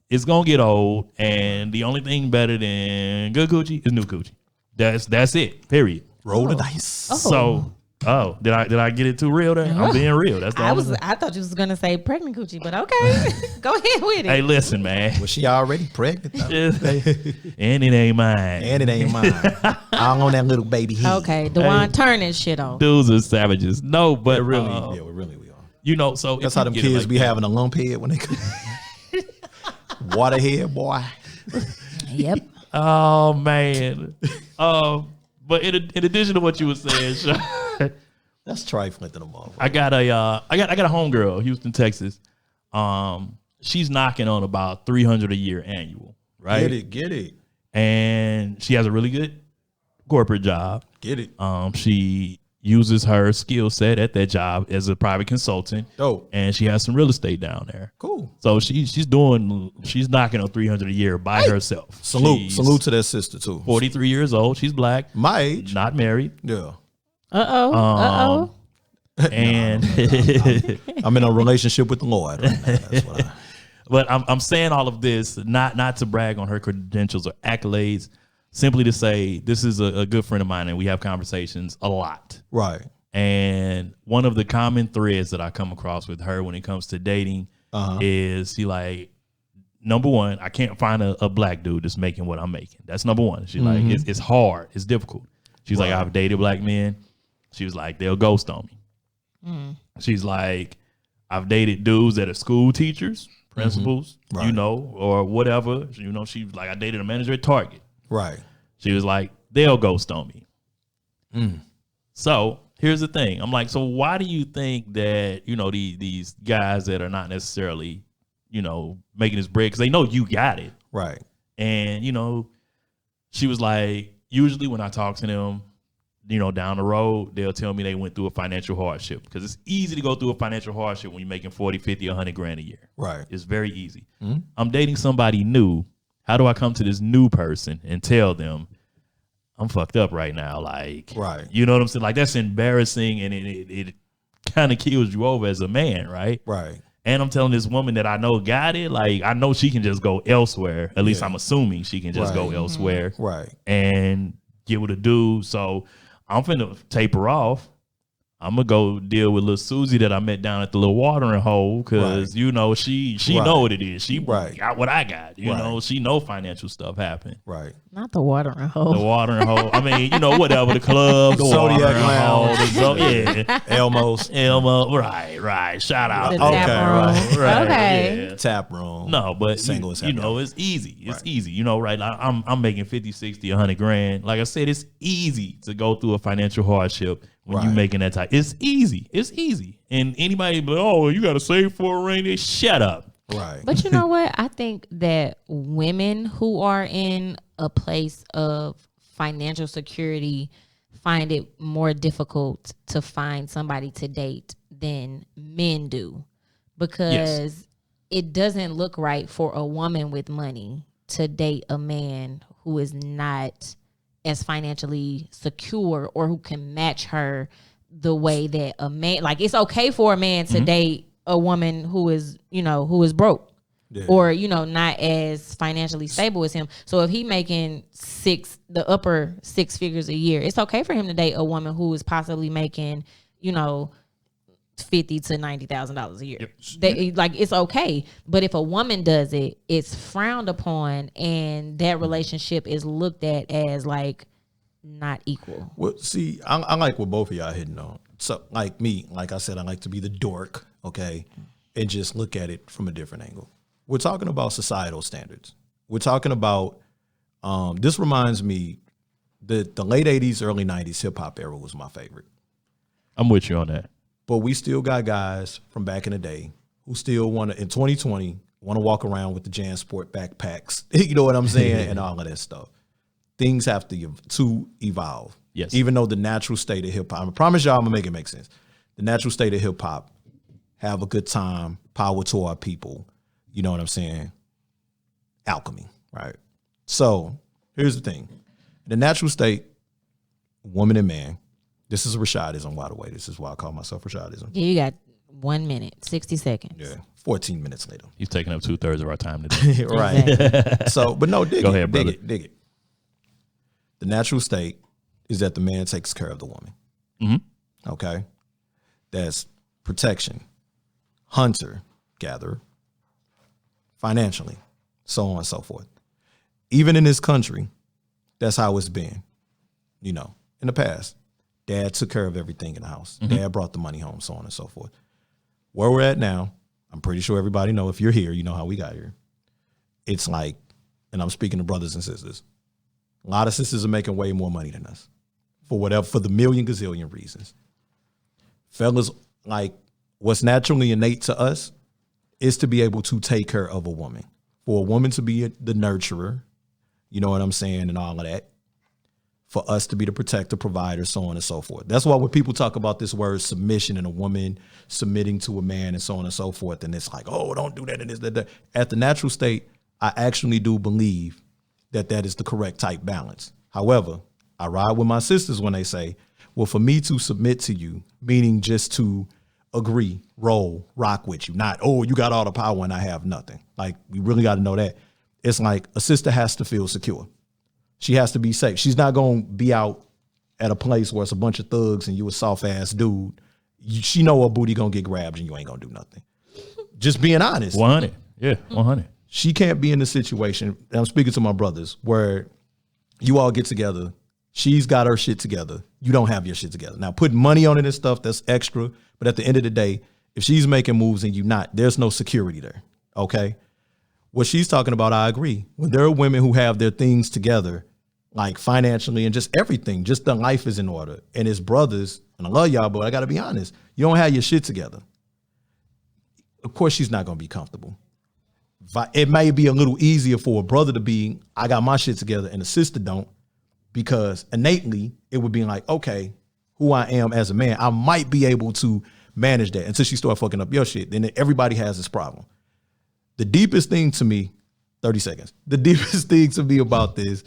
It's gonna get old, and the only thing better than good coochie is new coochie. That's it. Period. Roll the dice. So Oh, did I get it too real there? I'm being real. That's the only I thought you was gonna say pregnant coochie, but okay, go ahead with it. Hey, listen, man. Was she already pregnant? And it ain't mine. And it ain't mine. I on that little baby head. Okay, Dewan, turn this shit off. Dudes are savages. No, but Really, yeah, we really we are. you know, so That's if how you them get it kids like be that- having a lump head when they come. Waterhead, boy. Yep. Oh man. But in addition to what you were saying, Sean, That's trifling to the motherfucker. I got a homegirl, Houston, Texas. She's knocking on about $300 a year annual, right? Get it. And she has a really good corporate job. Get it. She uses her skill set at that job as a private consultant. Dope. And she has some real estate down there. Cool. So she's knocking on $300 a year by herself. Salute. She's Salute to that sister too. 43 years old. She's black, My age. not married. Yeah. And I'm in a relationship with the Lord right now. That's what I but I'm saying all of this not to brag on her credentials or accolades, simply to say this is a good friend of mine and we have conversations a lot. Right. And one of the common threads that I come across with her when it comes to dating is she like, number one, I can't find a black dude that's making what I'm making. That's number one. She's like, it's hard. It's difficult. She's like, I've dated black men. She was like, they'll ghost on me. She's like, I've dated dudes that are school teachers, principals, you know, or whatever. You know, she was like, I dated a manager at Target. Right. She was like, they'll ghost on me. So here's the thing. I'm like, so why do you think that, you know, these guys that are not necessarily, you know, making this bread, because they know you got it. Right. And, you know, she was like, usually when I talk to them, you know, down the road, they'll tell me they went through a financial hardship, because it's easy to go through a financial hardship when you're making 40, 50, 100 grand a year. Right. It's very easy. I'm dating somebody new. How do I come to this new person and tell them I'm fucked up right now? Like, Right. You know what I'm saying? Like, that's embarrassing, and it kind of kills you over as a man, right? Right. And I'm telling this woman that I know got it. Like, I know she can just go elsewhere. At least I'm assuming she can just go elsewhere. Right. And get with a dude. So I'm finna taper off. I'm gonna go deal with little Susie that I met down at the little watering hole, because you know she know what it is. She got what I got. You know, she know financial stuff happen. Right. Not the watering hole. The watering hole. I mean, you know, whatever, the club, the Zodiac watering hole, Lounge. yeah, Elmo's. Elmo. Right. Shout out. The Okay, tap room. Right. Okay. Yeah. Tap room. No, but Single is you happy know, hour. it's easy. It's easy. You know, right? Like, I'm making 50, 60, 100 grand. Like I said, it's easy to go through a financial hardship when you making that type. It's easy. It's easy. And anybody be like, oh, you got to save for a rainy day. Shut up. Right. But you know what? I think that women who are in a place of financial security find it more difficult to find somebody to date than men do, because it doesn't look right for a woman with money to date a man who is not as financially secure or who can match her the way that a man, like, it's okay for a man to date a woman who is, you know, who is broke or, you know, not as financially stable as him. So if he making the upper six figures a year, it's okay for him to date a woman who is possibly making, you know, $50,000 to $90,000 a year. Like, it's okay. But if a woman does it, it's frowned upon, and that relationship is looked at as like not equal. Well, see, I like what both of y'all hitting on. So, like me, like I said, I like to be the dork, okay, and just look at it from a different angle. We're talking about societal standards. We're talking about, this reminds me that the late 80s, early 90s hip hop era was my favorite. I'm with you on that. But we still got guys from back in the day who still want to, in 2020, want to walk around with the JanSport backpacks. You know what I'm saying? And all of that stuff. Things have to evolve. Yes. Even though the natural state of hip hop, I promise y'all I'm going to make it make sense. The natural state of hip hop, have a good time, power to our people. You know what I'm saying? Alchemy, right? So here's the thing. The natural state, woman and man, this is Rashadism, by the way. This is why I call myself Rashadism. Yeah, you got 1 minute, 60 seconds. Yeah, 14 minutes later. He's taking up 2/3 of our time today. Right. Exactly. So, but no, dig Go it, ahead, dig brother. it, dig it. The natural state is that the man takes care of the woman. Okay. That's protection, hunter, gatherer, financially, so on and so forth. Even in this country, that's how it's been, you know, in the past. Dad took care of everything in the house. Dad brought the money home, so on and so forth. Where we're at now, I'm pretty sure everybody know, if you're here, you know how we got here. It's like, and I'm speaking to brothers and sisters, a lot of sisters are making way more money than us for the million gazillion reasons. Fellas, like, what's naturally innate to us is to be able to take care of a woman. For a woman to be the nurturer, you know what I'm saying, and all of that. For us to be the protector, provider, so on and so forth. That's why when people talk about this word submission and a woman submitting to a man and so on and so forth, and it's like, oh, don't do that and this, that. At the natural state, I actually do believe that is the correct type balance. However, I ride with my sisters when they say, well, for me to submit to you, meaning just to agree, roll, rock with you, not, oh, you got all the power and I have nothing. Like, we really got to know that. It's like a sister has to feel secure. She has to be safe. She's not going to be out at a place where it's a bunch of thugs and you a soft ass dude. She know her booty going to get grabbed and you ain't going to do nothing. Just being honest. 100. Yeah, 100. She can't be in the situation, and I'm speaking to my brothers, where you all get together. She's got her shit together. You don't have your shit together. Now, putting money on it and stuff, that's extra. But at the end of the day, if she's making moves and you not, there's no security there. Okay? What she's talking about, I agree. When there are women who have their things together, like financially and just everything, just the life is in order. And as brothers, and I love y'all, but I got to be honest, you don't have your shit together. Of course, she's not going to be comfortable. It may be a little easier for a brother to be, I got my shit together, and a sister don't, because innately it would be like, okay, who I am as a man, I might be able to manage that until she start fucking up your shit. Then everybody has this problem. The deepest thing to me, 30 seconds, the deepest thing to me about this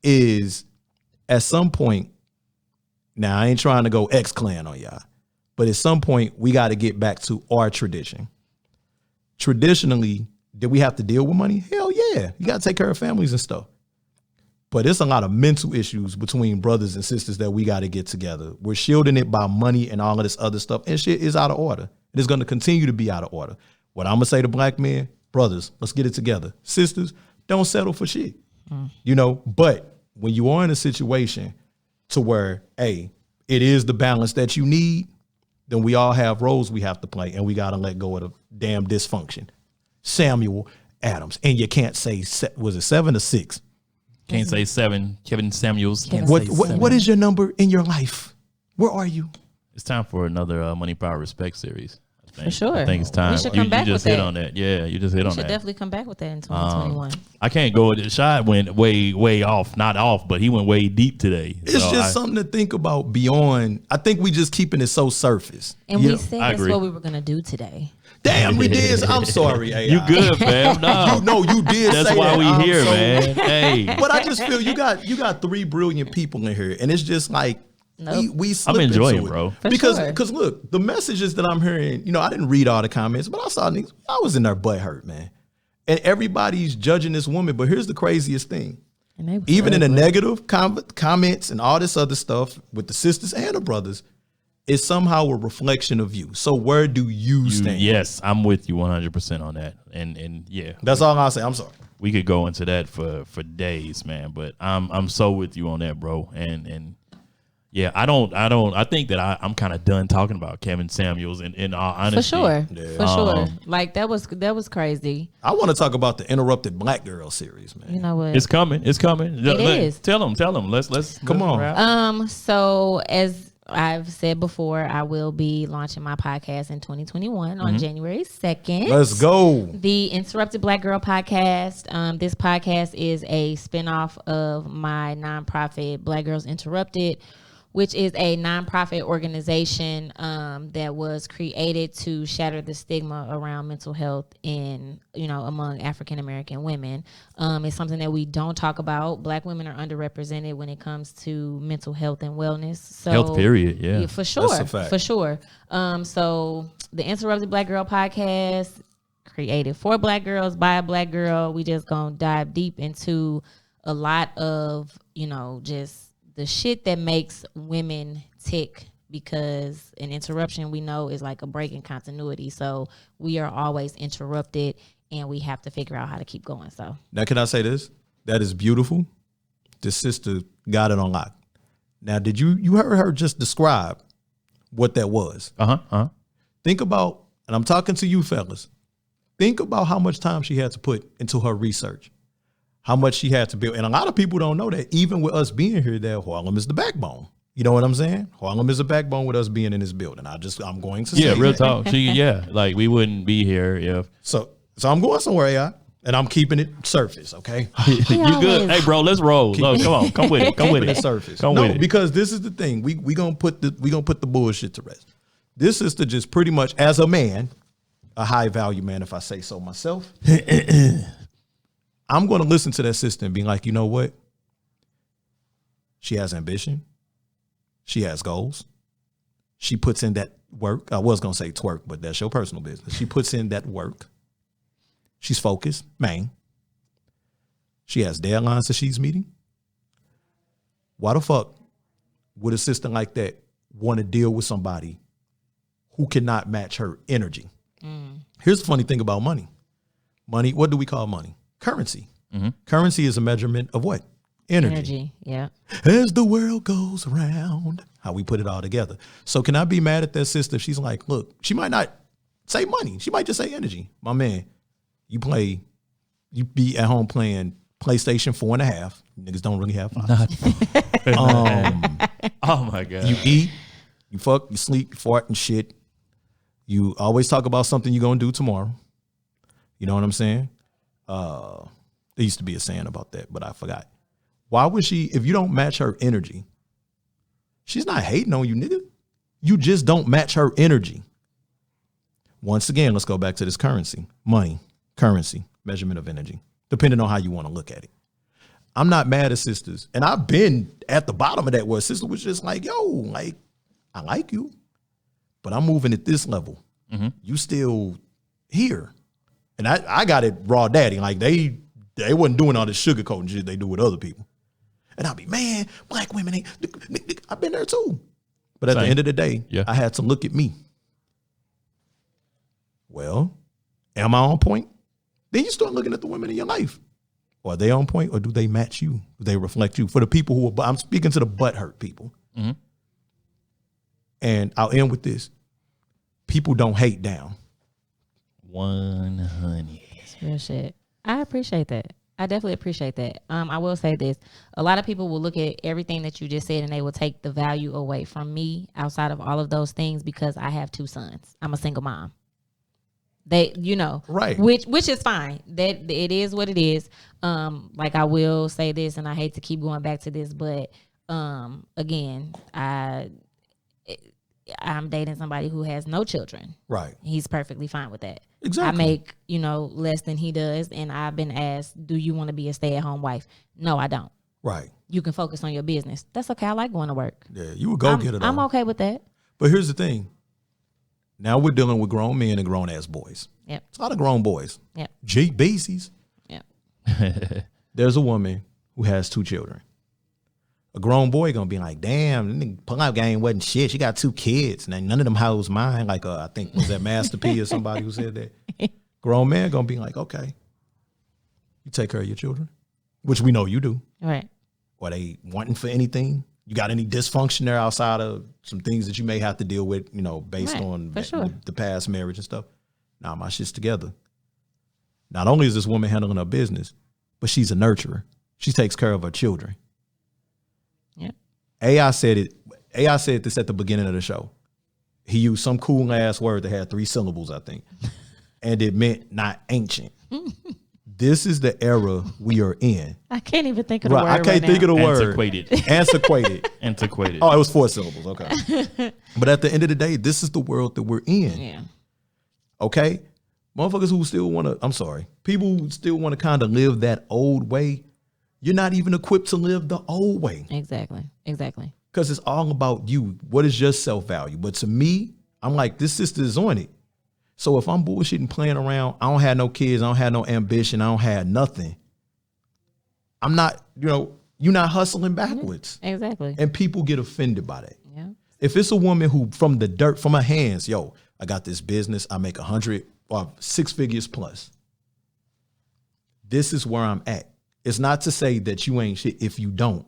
is at some point, now I ain't trying to go X-Clan on y'all, but at some point we got to get back to our tradition. Traditionally, did we have to deal with money? Hell yeah. You got to take care of families and stuff. But it's a lot of mental issues between brothers and sisters that we got to get together. We're shielding it by money and all of this other stuff, and shit is out of order. It is going to continue to be out of order. What I'm going to say to black men, brothers, let's get it together. Sisters, don't settle for shit. You know, but when you are in a situation to where, hey, it is the balance that you need, then we all have roles we have to play, and we got to let go of the damn dysfunction. Samuel Adams. And you can't say, was it 7 or 6? Can't say 7. Kevin Samuels. What is your number in your life? Where are you? It's time for another Money, Power, Respect series. For sure. I think it's time. We should come back you just with hit that. on that. Yeah, you just hit on We should that. definitely come back with that in 2021. I can't go. Shad went way off. Not off, but he went way deep today. It's So just something to think about beyond. I think we just keeping it so surface. And You we know? said I that's agree. what we were going to do today. Damn, we did. I'm sorry, AI. You good, fam? No, No, you did. that's say why that. we I'm here, so- man. Hey, But I just feel you got 3 brilliant people in here, and it's just like Nope. we I'm slip enjoying, into it. bro. For because sure. look, the messages that I'm hearing, you know, I didn't read all the comments, but I saw niggas. I was in their butt hurt, man, and everybody's judging this woman. But here's the craziest thing: And they was even in the ugly. negative comments and all this other stuff with the sisters and the brothers, it's somehow a reflection of you. So where do you stand? yes, I'm with you 100% on that. And yeah, That's all I'll say. I'm sorry. we could go into that for days, man. But I'm so with you on that, bro. And yeah, I think that I'm kind of done talking about Kevin Samuels in all honesty. For sure. Yeah. For sure. Like that was crazy. I want to talk about the Interrupted Black Girl series, man. You know what? It's coming. It's coming. It is. Tell them. Let's Come on. wrap. So as I've said before, I will be launching my podcast in 2021 on January 2nd. Let's go. The Interrupted Black Girl podcast. This podcast is a spinoff of my nonprofit Black Girls Interrupted, which is a nonprofit organization that was created to shatter the stigma around mental health among African American women. It's something that we don't talk about. Black women are underrepresented when it comes to mental health and wellness. So Health period, yeah. for sure, That's a fact. for sure. So the Interrupted Black Girl podcast, created for Black girls by a Black girl. We just gonna dive deep into a lot of just the shit that makes women tick because an interruption we know is like a break in continuity. So we are always interrupted, and we have to figure out how to keep going. So now, can I say this? That is beautiful. This sister got it on lock. Now, did you heard her just describe what that was? Think about, and I'm talking to you fellas, think about how much time she had to put into her research, how much she had to build. And a lot of people don't know that even with us being here, that Harlem is the backbone. You know what I'm saying? Harlem is a backbone with us being in this building. I'm going to say real that. talk. Like we wouldn't be here if. So I'm going somewhere, AI, and I'm keeping it surface, okay? You good? Hey, bro, let's roll. Look, come on, come with it. Come with Keeping it. surface. Come No, with it. because this is the thing. We gonna put the bullshit to rest. This is to just pretty much, as a man, a high value man, if I say so myself. I'm gonna listen to that sister and be like, you know what? She has ambition. She has goals. She puts in that work. I was gonna say twerk, but that's your personal business. She puts in that work. She's focused, man. She has deadlines that she's meeting. Why the fuck would a sister like that want to deal with somebody who cannot match her energy? Here's the funny thing about money. Money, what do we call money? Currency. Currency is a measurement of what? Energy. Yeah. As the world goes around, how we put it all together. So can I be mad at that sister if she's like, look, she might not say money. She might just say energy. My man, you be at home playing PlayStation 4.5. Niggas don't really have 5. Oh my God. You eat, you fuck, you sleep, you fart and shit. You always talk about something you're going to do tomorrow. You know what I'm saying? There used to be a saying about that, but I forgot. Why would she, if you don't match her energy, she's not hating on you, nigga. You just don't match her energy. Once again, let's go back to this currency. Money, currency, measurement of energy, depending on how you want to look at it. I'm not mad at sisters. And I've been at the bottom of that where a sister was just like, yo, like, I like you, but I'm moving at this level. You still here. And I got it raw daddy. Like they wasn't doing all this sugarcoating shit they do with other people. And I'll be, man, black women ain't, I've been there too. But at the end of the day, I had to look at me. Well, am I on point? Then you start looking at the women in your life. Are they on point or do they match you? Do they reflect you? For the people who are, I'm speaking to the butthurt people. And I'll end with this. People don't hate down. 100. It's real shit. I appreciate that. I definitely appreciate that. I will say this. A lot of people will look at everything that you just said and they will take the value away from me outside of all of those things because I have 2 sons. I'm a single mom. They, right. Which is fine. That it is what it is. Like I will say this, and I hate to keep going back to this, but again, I'm dating somebody who has no children. Right. He's perfectly fine with that. Exactly. I make, less than he does, and I've been asked, do you want to be a stay-at-home wife? No, I don't. Right. You can focus on your business. That's okay. I like going to work. Yeah, you would go get it. I'm okay with that. But here's the thing. Now we're dealing with grown men and grown-ass boys. Yep. It's a lot of grown boys. Yep. Jake Bazies. Yep. There's a woman who has 2 children. A grown boy gonna be like, damn, the pull-out game wasn't shit. She got 2 kids. And none of them hoes mine. Like, I think, was that Master P or somebody who said that? Grown man gonna be like, okay, you take care of your children, which we know you do. Right. Are they wanting for anything? You got any dysfunction there outside of some things that you may have to deal with, based on the past marriage and stuff? Nah, my shit's together. Not only is this woman handling her business, but she's a nurturer. She takes care of her children. Yeah. AI said this at the beginning of the show. He used some cool ass word that had 3 syllables, I think. And it meant not ancient. This is the era we are in. I can't even think of the word. I can't think of the word. Antiquated. Antiquated. Oh, it was 4 syllables. Okay. But at the end of the day, this is the world that we're in. Yeah. Okay? Motherfuckers who still want to, people who still want to kind of live that old way, you're not even equipped to live the old way. Exactly. Because it's all about you. What is your self-value? But to me, I'm like, this sister is on it. So if I'm bullshitting, playing around, I don't have no kids, I don't have no ambition, I don't have nothing. I'm not, you're not hustling backwards. Exactly. And people get offended by that. Yeah. If it's a woman who from the dirt, from her hands, yo, I got this business, I make 100 or 6 figures plus. This is where I'm at. It's not to say that you ain't shit if you don't.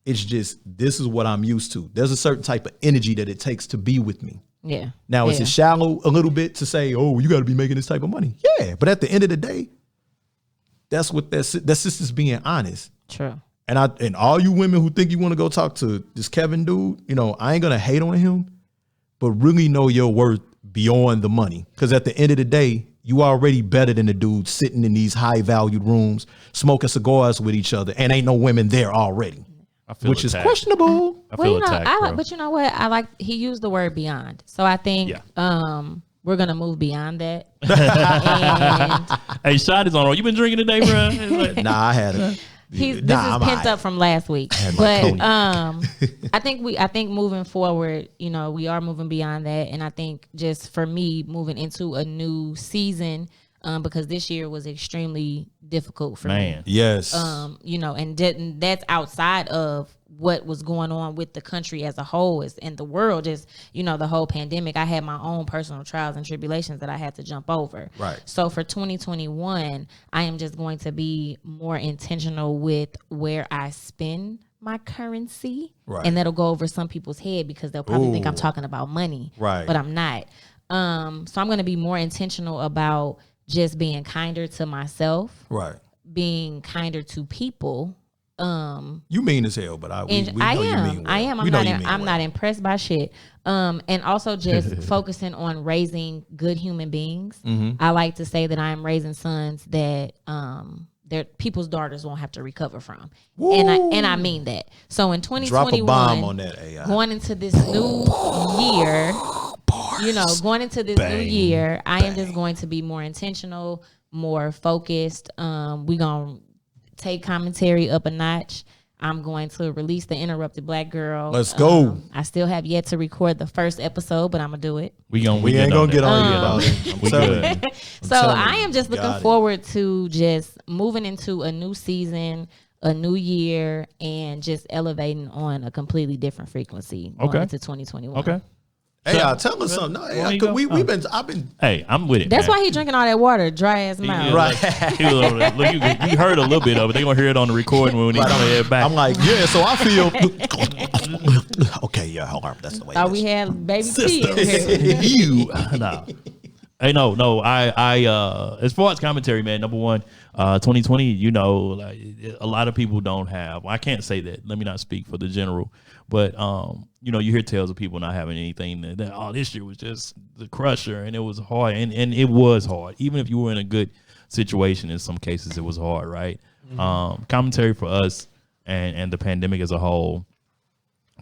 It's just, this is what I'm used to. There's a certain type of energy that it takes to be with me. Yeah. Now, is it shallow a little bit to say, oh, you got to be making this type of money? Yeah. But at the end of the day, that's just being honest. True. And all you women who think you want to go talk to this Kevin dude, you know, I ain't going to hate on him, but really know your worth beyond the money. Because at the end of the day, you already better than the dude sitting in these high valued rooms, smoking cigars with each other, and ain't no women there already, which is questionable. I feel attacked, but you know what? He used the word beyond. So I think we're going to move beyond that. And hey, shot is on. You been drinking today, bro? Nah, I haven't. this is pent up from last week. But I think moving forward, you know, we are moving beyond that. And I think just for me, moving into a new season, because this year was extremely difficult for me. Yes. You know, and that's outside of what was going on with the country as a whole and the world, just, you know, the whole pandemic. I had my own personal trials and tribulations that I had to jump over. Right. So for 2021, I am just going to be more intentional with where I spend my currency. Right. And that'll go over some people's head because they'll probably think I'm talking about money. Right. But I'm not. So I'm going to be more intentional about just being kinder to myself. Right. Being kinder to people. You mean as hell, but we know I am. You mean well. I am. I'm not impressed by shit. And also just focusing on raising good human beings. Mm-hmm. I like to say that I am raising sons that their people's daughters won't have to recover from. Woo. And I mean that. So in 2021, drop a bomb on that AI. Going into this new year, you know, going into this new year, I am just going to be more intentional, more focused. We gonna take commentary up a notch. I'm going to release the Interrupted Black Girl. Let's go. I still have yet to record the first episode, but I'm gonna do it. We ain't gonna get on it. We good. So I am just looking forward to just moving into a new season, a new year, and just elevating on a completely different frequency going into 2021. Okay. Hey, tell us something. No, I've been. Hey, I'm with it. That's man. why he drinking all that water, dry ass mouth. Right. He was over there. Look, you heard a little bit of it. They gonna hear it on the recording when he play it back. I'm like, yeah. So I feel. Okay, yeah. Hold on. That's the way. Thought we had baby T over here. You. Nah. Hey, no. I as far as commentary, man. Number one, 2020. You know, like, a lot of people don't have. Well, I can't say that. Let me not speak for the general. But you know, you hear tales of people not having anything. That this year was just the crusher, and it was hard, and it was hard. Even if you were in a good situation, in some cases, it was hard, right? Mm-hmm. Commentary for us and the pandemic as a whole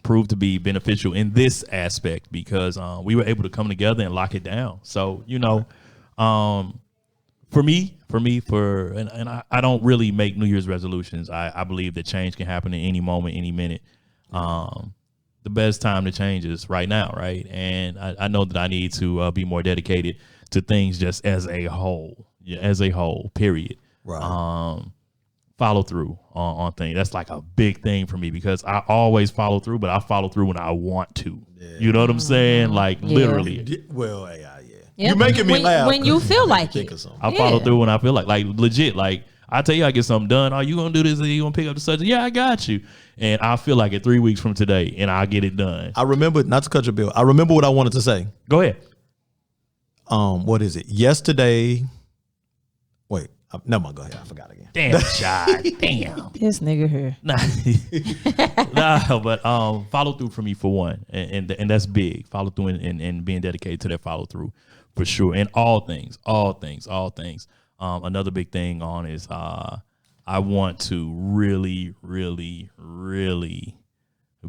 proved to be beneficial in this aspect because we were able to come together and lock it down. So you know, for me, I don't really make New Year's resolutions. I believe that change can happen at any moment, any minute. The best time to change is right now, right? And I know that I need to be more dedicated to things just as a whole, period. Right. Follow through on things. That's like a big thing for me because I always follow through, but I follow through when I want to. Yeah. You know what I'm saying? Like literally. Well, yeah. Yep. You're making me laugh. When you feel like it. I follow through when I feel like legit, like I tell you I get something done. Are you gonna do this? Are you gonna pick up the subject? Yeah, I got you. And I feel like it 3 weeks from today, and I'll get it done. I remember, not to cut your bill. I remember what I wanted to say. Go ahead. What is it? Yesterday. Wait, never mind. Go ahead. I forgot again. Damn, Shad. Damn. This nigga here. Nah, but follow through for me for one, and that's big. Follow through and being dedicated to that follow through for sure. And all things. Another big thing on is I want to really, really, really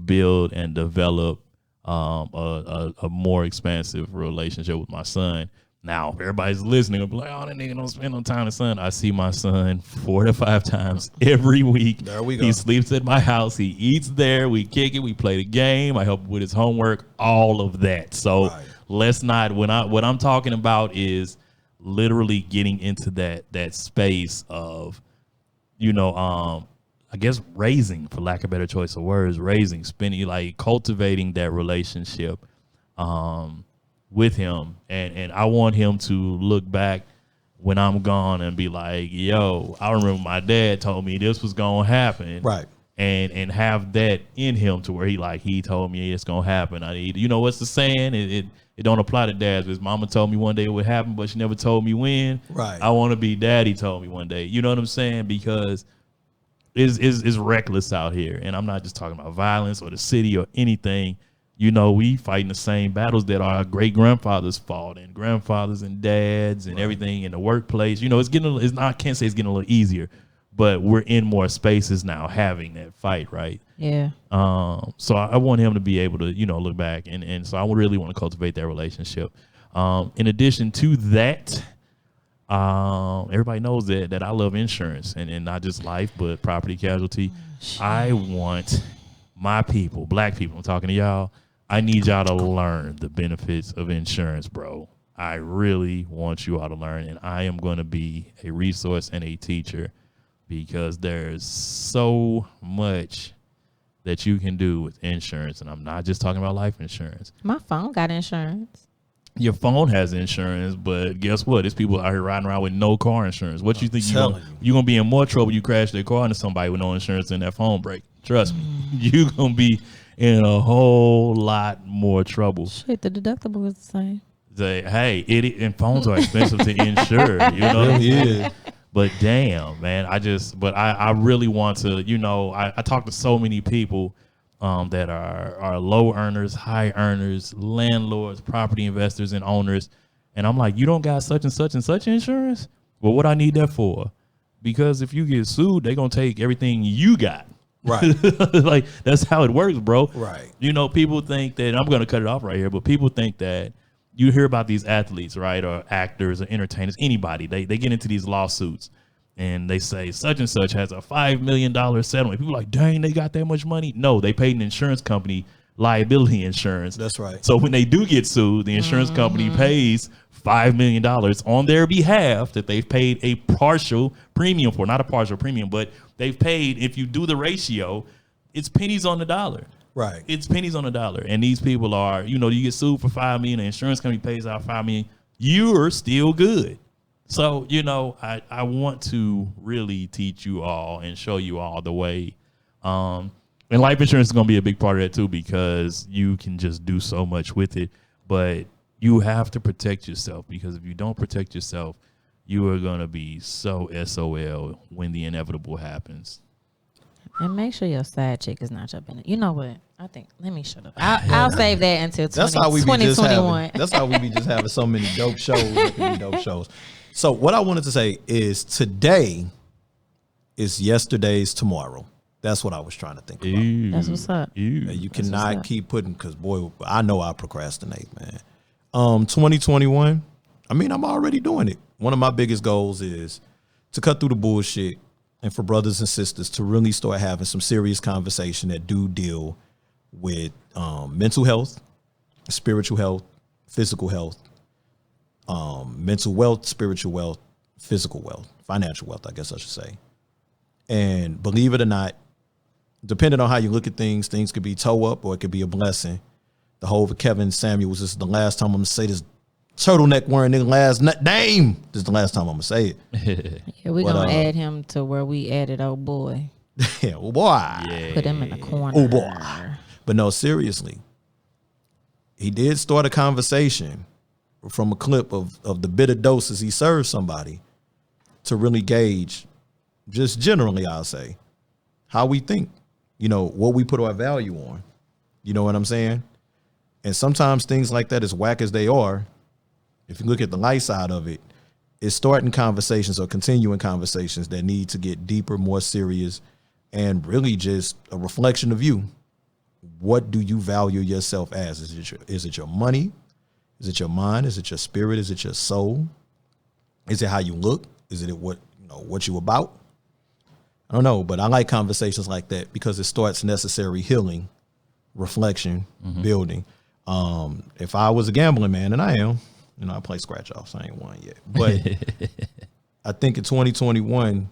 build and develop a more expansive relationship with my son. Now, if everybody's listening, I'll be like, oh, that nigga don't spend no time with his son. I see my son 4 to 5 times every week. There we go. He sleeps at my house. He eats there. We kick it. We play the game. I help him with his homework, all of that. So let's not, what I'm talking about is literally getting into that space of, you know, I guess raising, for lack of a better choice of words, spending, like cultivating that relationship with him. And I want him to look back when I'm gone and be like, yo, I remember my dad told me this was going to happen. Right. And have that in him to where he told me it's going to happen. What's the saying? It don't apply to dads. His mama told me one day it would happen, but she never told me when. Right. I want to be daddy told me one day. You know what I'm saying? Because it's reckless out here. And I'm not just talking about violence or the city or anything. We fighting the same battles that our great grandfathers fought, and grandfathers and dads and everything in the workplace. I can't say it's getting a little easier, but we're in more spaces now having that fight, right? Yeah. So I want him to be able to, look back. And so I really want to cultivate that relationship. In addition to that, everybody knows that I love insurance and not just life, but property casualty. I want my people, black people, I'm talking to y'all. I need y'all to learn the benefits of insurance, bro. I really want you all to learn, and I am going to be a resource and a teacher because there's so much that you can do with insurance, and I'm not just talking about life insurance. My phone got insurance. Your phone has insurance, but guess what? There's people out here riding around with no car insurance. What you think you're going to be in more trouble? You crash their car into somebody with no insurance and that phone break. Trust me, you're going to be in a whole lot more trouble. Shit, the deductible is the same. Say, hey, and phones are expensive to insure. You know what I mean? But damn, man, I really want to, I talk to so many people that are low earners, high earners, landlords, property investors, and owners. And I'm like, you don't got such and such and such insurance? Well, what I need that for? Because if you get sued, they're going to take everything you got. Right. Like, that's how it works, bro. Right. People think that, and I'm going to cut it off right here, but people think that you hear about these athletes, right, or actors or entertainers, anybody, they get into these lawsuits and they say such and such has a $5 million settlement. People are like, dang, they got that much money. No, they paid an insurance company liability insurance. That's right. So when they do get sued, the insurance company pays $5 million on their behalf that they've paid a partial premium for, not a partial premium, but they've paid, if you do the ratio, it's pennies on the dollar. Right. It's pennies on the dollar. And these people are, you get sued for $5 million, the insurance company pays out $5 million, you're still good. So, I want to really teach you all and show you all the way. And life insurance is going to be a big part of that too, because you can just do so much with it, but you have to protect yourself, because if you don't protect yourself, you are going to be so SOL when the inevitable happens. And make sure your side chick is not your benefit. You know what? I think, let me shut up. I'll save that until 2021. That's how we be just having so many dope shows. That can be dope shows. So what I wanted to say is today is yesterday's tomorrow. That's what I was trying to think about. That's what's up. You cannot keep putting, because boy, I know I procrastinate, man. 2021, I'm already doing it. One of my biggest goals is to cut through the bullshit and for brothers and sisters to really start having some serious conversation that do deal with mental health, spiritual health, physical health, mental wealth, spiritual wealth, physical wealth, financial wealth, I guess I should say. And believe it or not, depending on how you look at things could be toe up or it could be a blessing. The whole of Kevin Samuels, this is the last time I'm going to say this turtleneck wearing nigga last name. This is the last time I'm going to say it. Yeah, we're going to add him to where we added old boy. Yeah, oh boy. Yeah. Put him in the corner. Oh boy. But no, seriously. He did start a conversation from a clip of the bitter doses he served somebody to really gauge, just generally, I'll say, how we think, what we put our value on. You know what I'm saying? And sometimes things like that, as whack as they are, if you look at the light side of it, it's starting conversations or continuing conversations that need to get deeper, more serious, and really just a reflection of you. What do you value yourself as? Is it your money? Is it your mind? Is it your spirit? Is it your soul? Is it how you look? Is it what you about? I don't know, but I like conversations like that because it starts necessary healing, reflection, building. If I was a gambling man, and I am, I play scratch offs. I ain't won yet, but I think in 2021,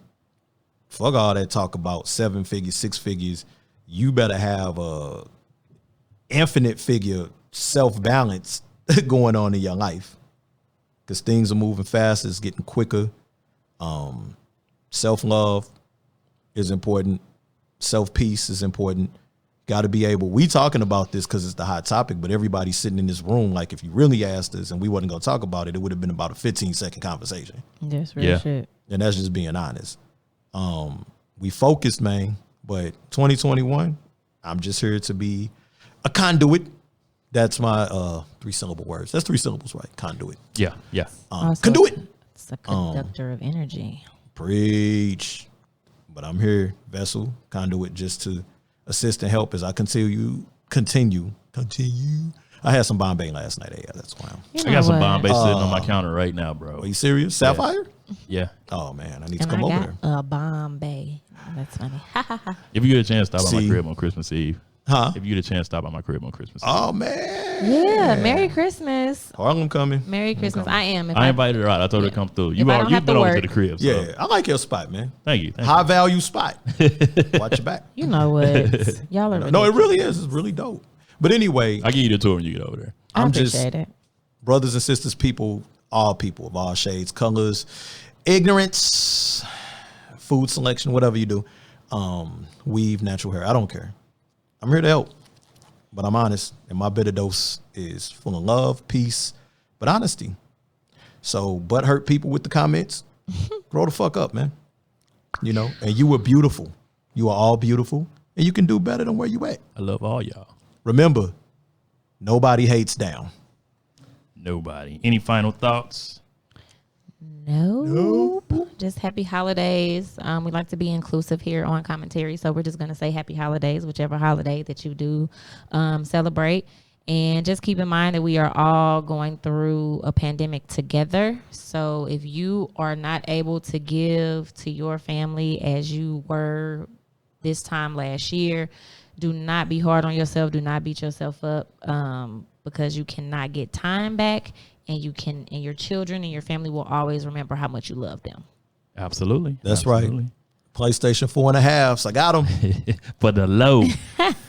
Fuck all that talk about 7 figures, 6 figures. You better have a infinite figure self-balance going on in your life, because things are moving fast. It's getting quicker. Self-love is important. Self-peace is important. Got to be able, we talking about this because it's the hot topic, but everybody's sitting in this room. Like, if you really asked us and we wasn't going to talk about it, it would have been about a 15-second conversation. That's real shit. And that's just being honest. We focused, man, but 2021, I'm just here to be a conduit. That's my 3-syllable words. That's 3 syllables, right? Conduit. Yeah. Also, conduit. It's a conductor of energy. Preach. But I'm here, vessel, conduit, just to assist and help as I continue. I had some Bombay last night. Yeah, that's why. I got some Bombay sitting on my counter right now, bro. Are you serious? Sapphire? Yeah. Oh man, I need to come over there. A Bombay. That's funny. If you get a chance, stop by my crib on Christmas Eve. Huh? If you get a chance, stop by my crib on Christmas Eve. Oh man. Yeah. Merry Christmas. Harlem coming. Merry Christmas. I am. I invited her out. I told her to come through. You've been over to the crib. So. Yeah, I like your spot, man. Thank you. High value spot. Watch your back. You know what? Y'all are No, it really is. It's really dope. But anyway, I'll give you the tour when you get over there. I'm appreciate it. Brothers and sisters, people of all shades, colors, ignorance, food selection, whatever you do, weave, natural hair. I don't care. I'm here to help, but I'm honest, and my bitter dose is full of love, peace, but honesty. So, butt hurt people with the comments, grow the fuck up, man. You know, and you were beautiful. You are all beautiful, and you can do better than where you at. I love all y'all. Remember, nobody hates down. Nobody. Any final thoughts? Nope. Just happy holidays. We like to be inclusive here on commentary, so we're just going to say happy holidays, whichever holiday that you do celebrate. And just keep in mind that we are all going through a pandemic together. So if you are not able to give to your family as you were this time last year, do not be hard on yourself. Do not beat yourself up because you cannot get time back, and your children and your family will always remember how much you love them. Absolutely. That's right. PlayStation 4.5s. I got them. For the low.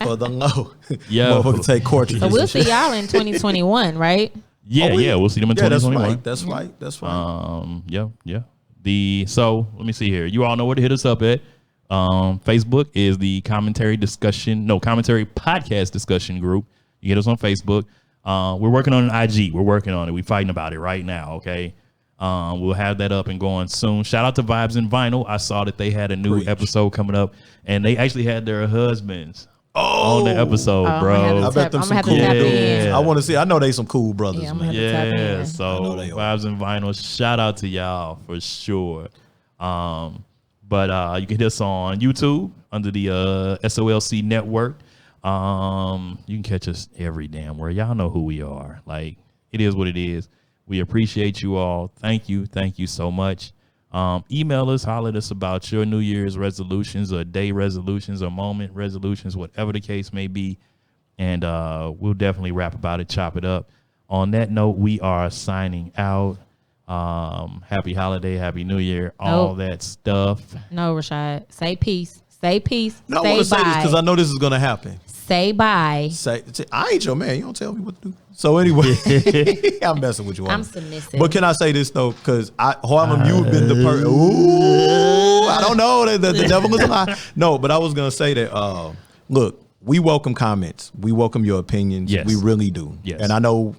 For the low. Yeah. Motherfucker take cartridges. So we'll see y'all in 2021, right? Yeah, we'll see them in 2021. That's right. Yeah. So let me see here. You all know where to hit us up at. Facebook is the commentary podcast discussion group. You get us on Facebook. We're working on an IG. We're working on it. We're fighting about it right now. Okay. We'll have that up and going soon. Shout out to Vibes and Vinyl. I saw that they had a new episode coming up, and they actually had their husbands on the episode, bro. I bet them some cool dudes. I want to see. I know they some cool brothers, man. Yeah. So Vibes and Vinyl. Shout out to y'all for sure. But you can hit us on YouTube under the SOLC network. You can catch us every damn where. Y'all know who we are. Like, it is what it is. We appreciate you all. Thank you so much. Email us, holler at us about your New Year's resolutions or day resolutions or moment resolutions, whatever the case may be. And we'll definitely rap about it, chop it up. On that note, we are signing out. Happy holiday, happy New Year, all that stuff. No, Rashad. Say peace. Say peace. No, I want to say this because I know this is going to happen. Say bye. I ain't your man. You don't tell me what to do. So anyway, I'm messing with you. I'm submissive. But can I say this though? Because Harlem, you've been the person. Ooh, I don't know. The devil is a lie. No, but I was gonna say that. Look, we welcome comments. We welcome your opinions. Yes. We really do. Yes. And I know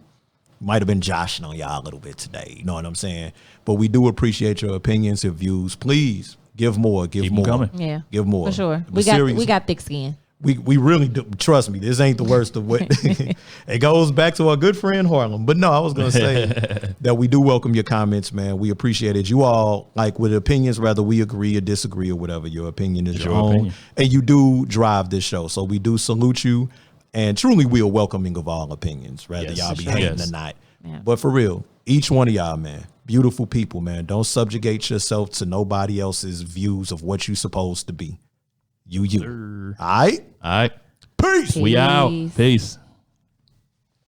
might have been joshing on y'all a little bit today. You know what I'm saying? But we do appreciate your opinions and views. Please give more. Give more. Coming. Yeah, give more for sure. But We got thick skin. We really do. Trust me, this ain't the worst of what it goes back to our good friend Harlem. But no, I was gonna say that we do welcome your comments, man. We appreciate it. You all, like, with opinions, whether we agree or disagree or whatever, your opinion is your own opinion. And you do drive this show. So we do salute you, and truly we are welcoming of all opinions, rather y'all be hating or not. Yeah. But for real, each one of y'all, man, beautiful people, man. Don't subjugate yourself to nobody else's views of what you're supposed to be. You. All right? All right. Peace. We out. Peace.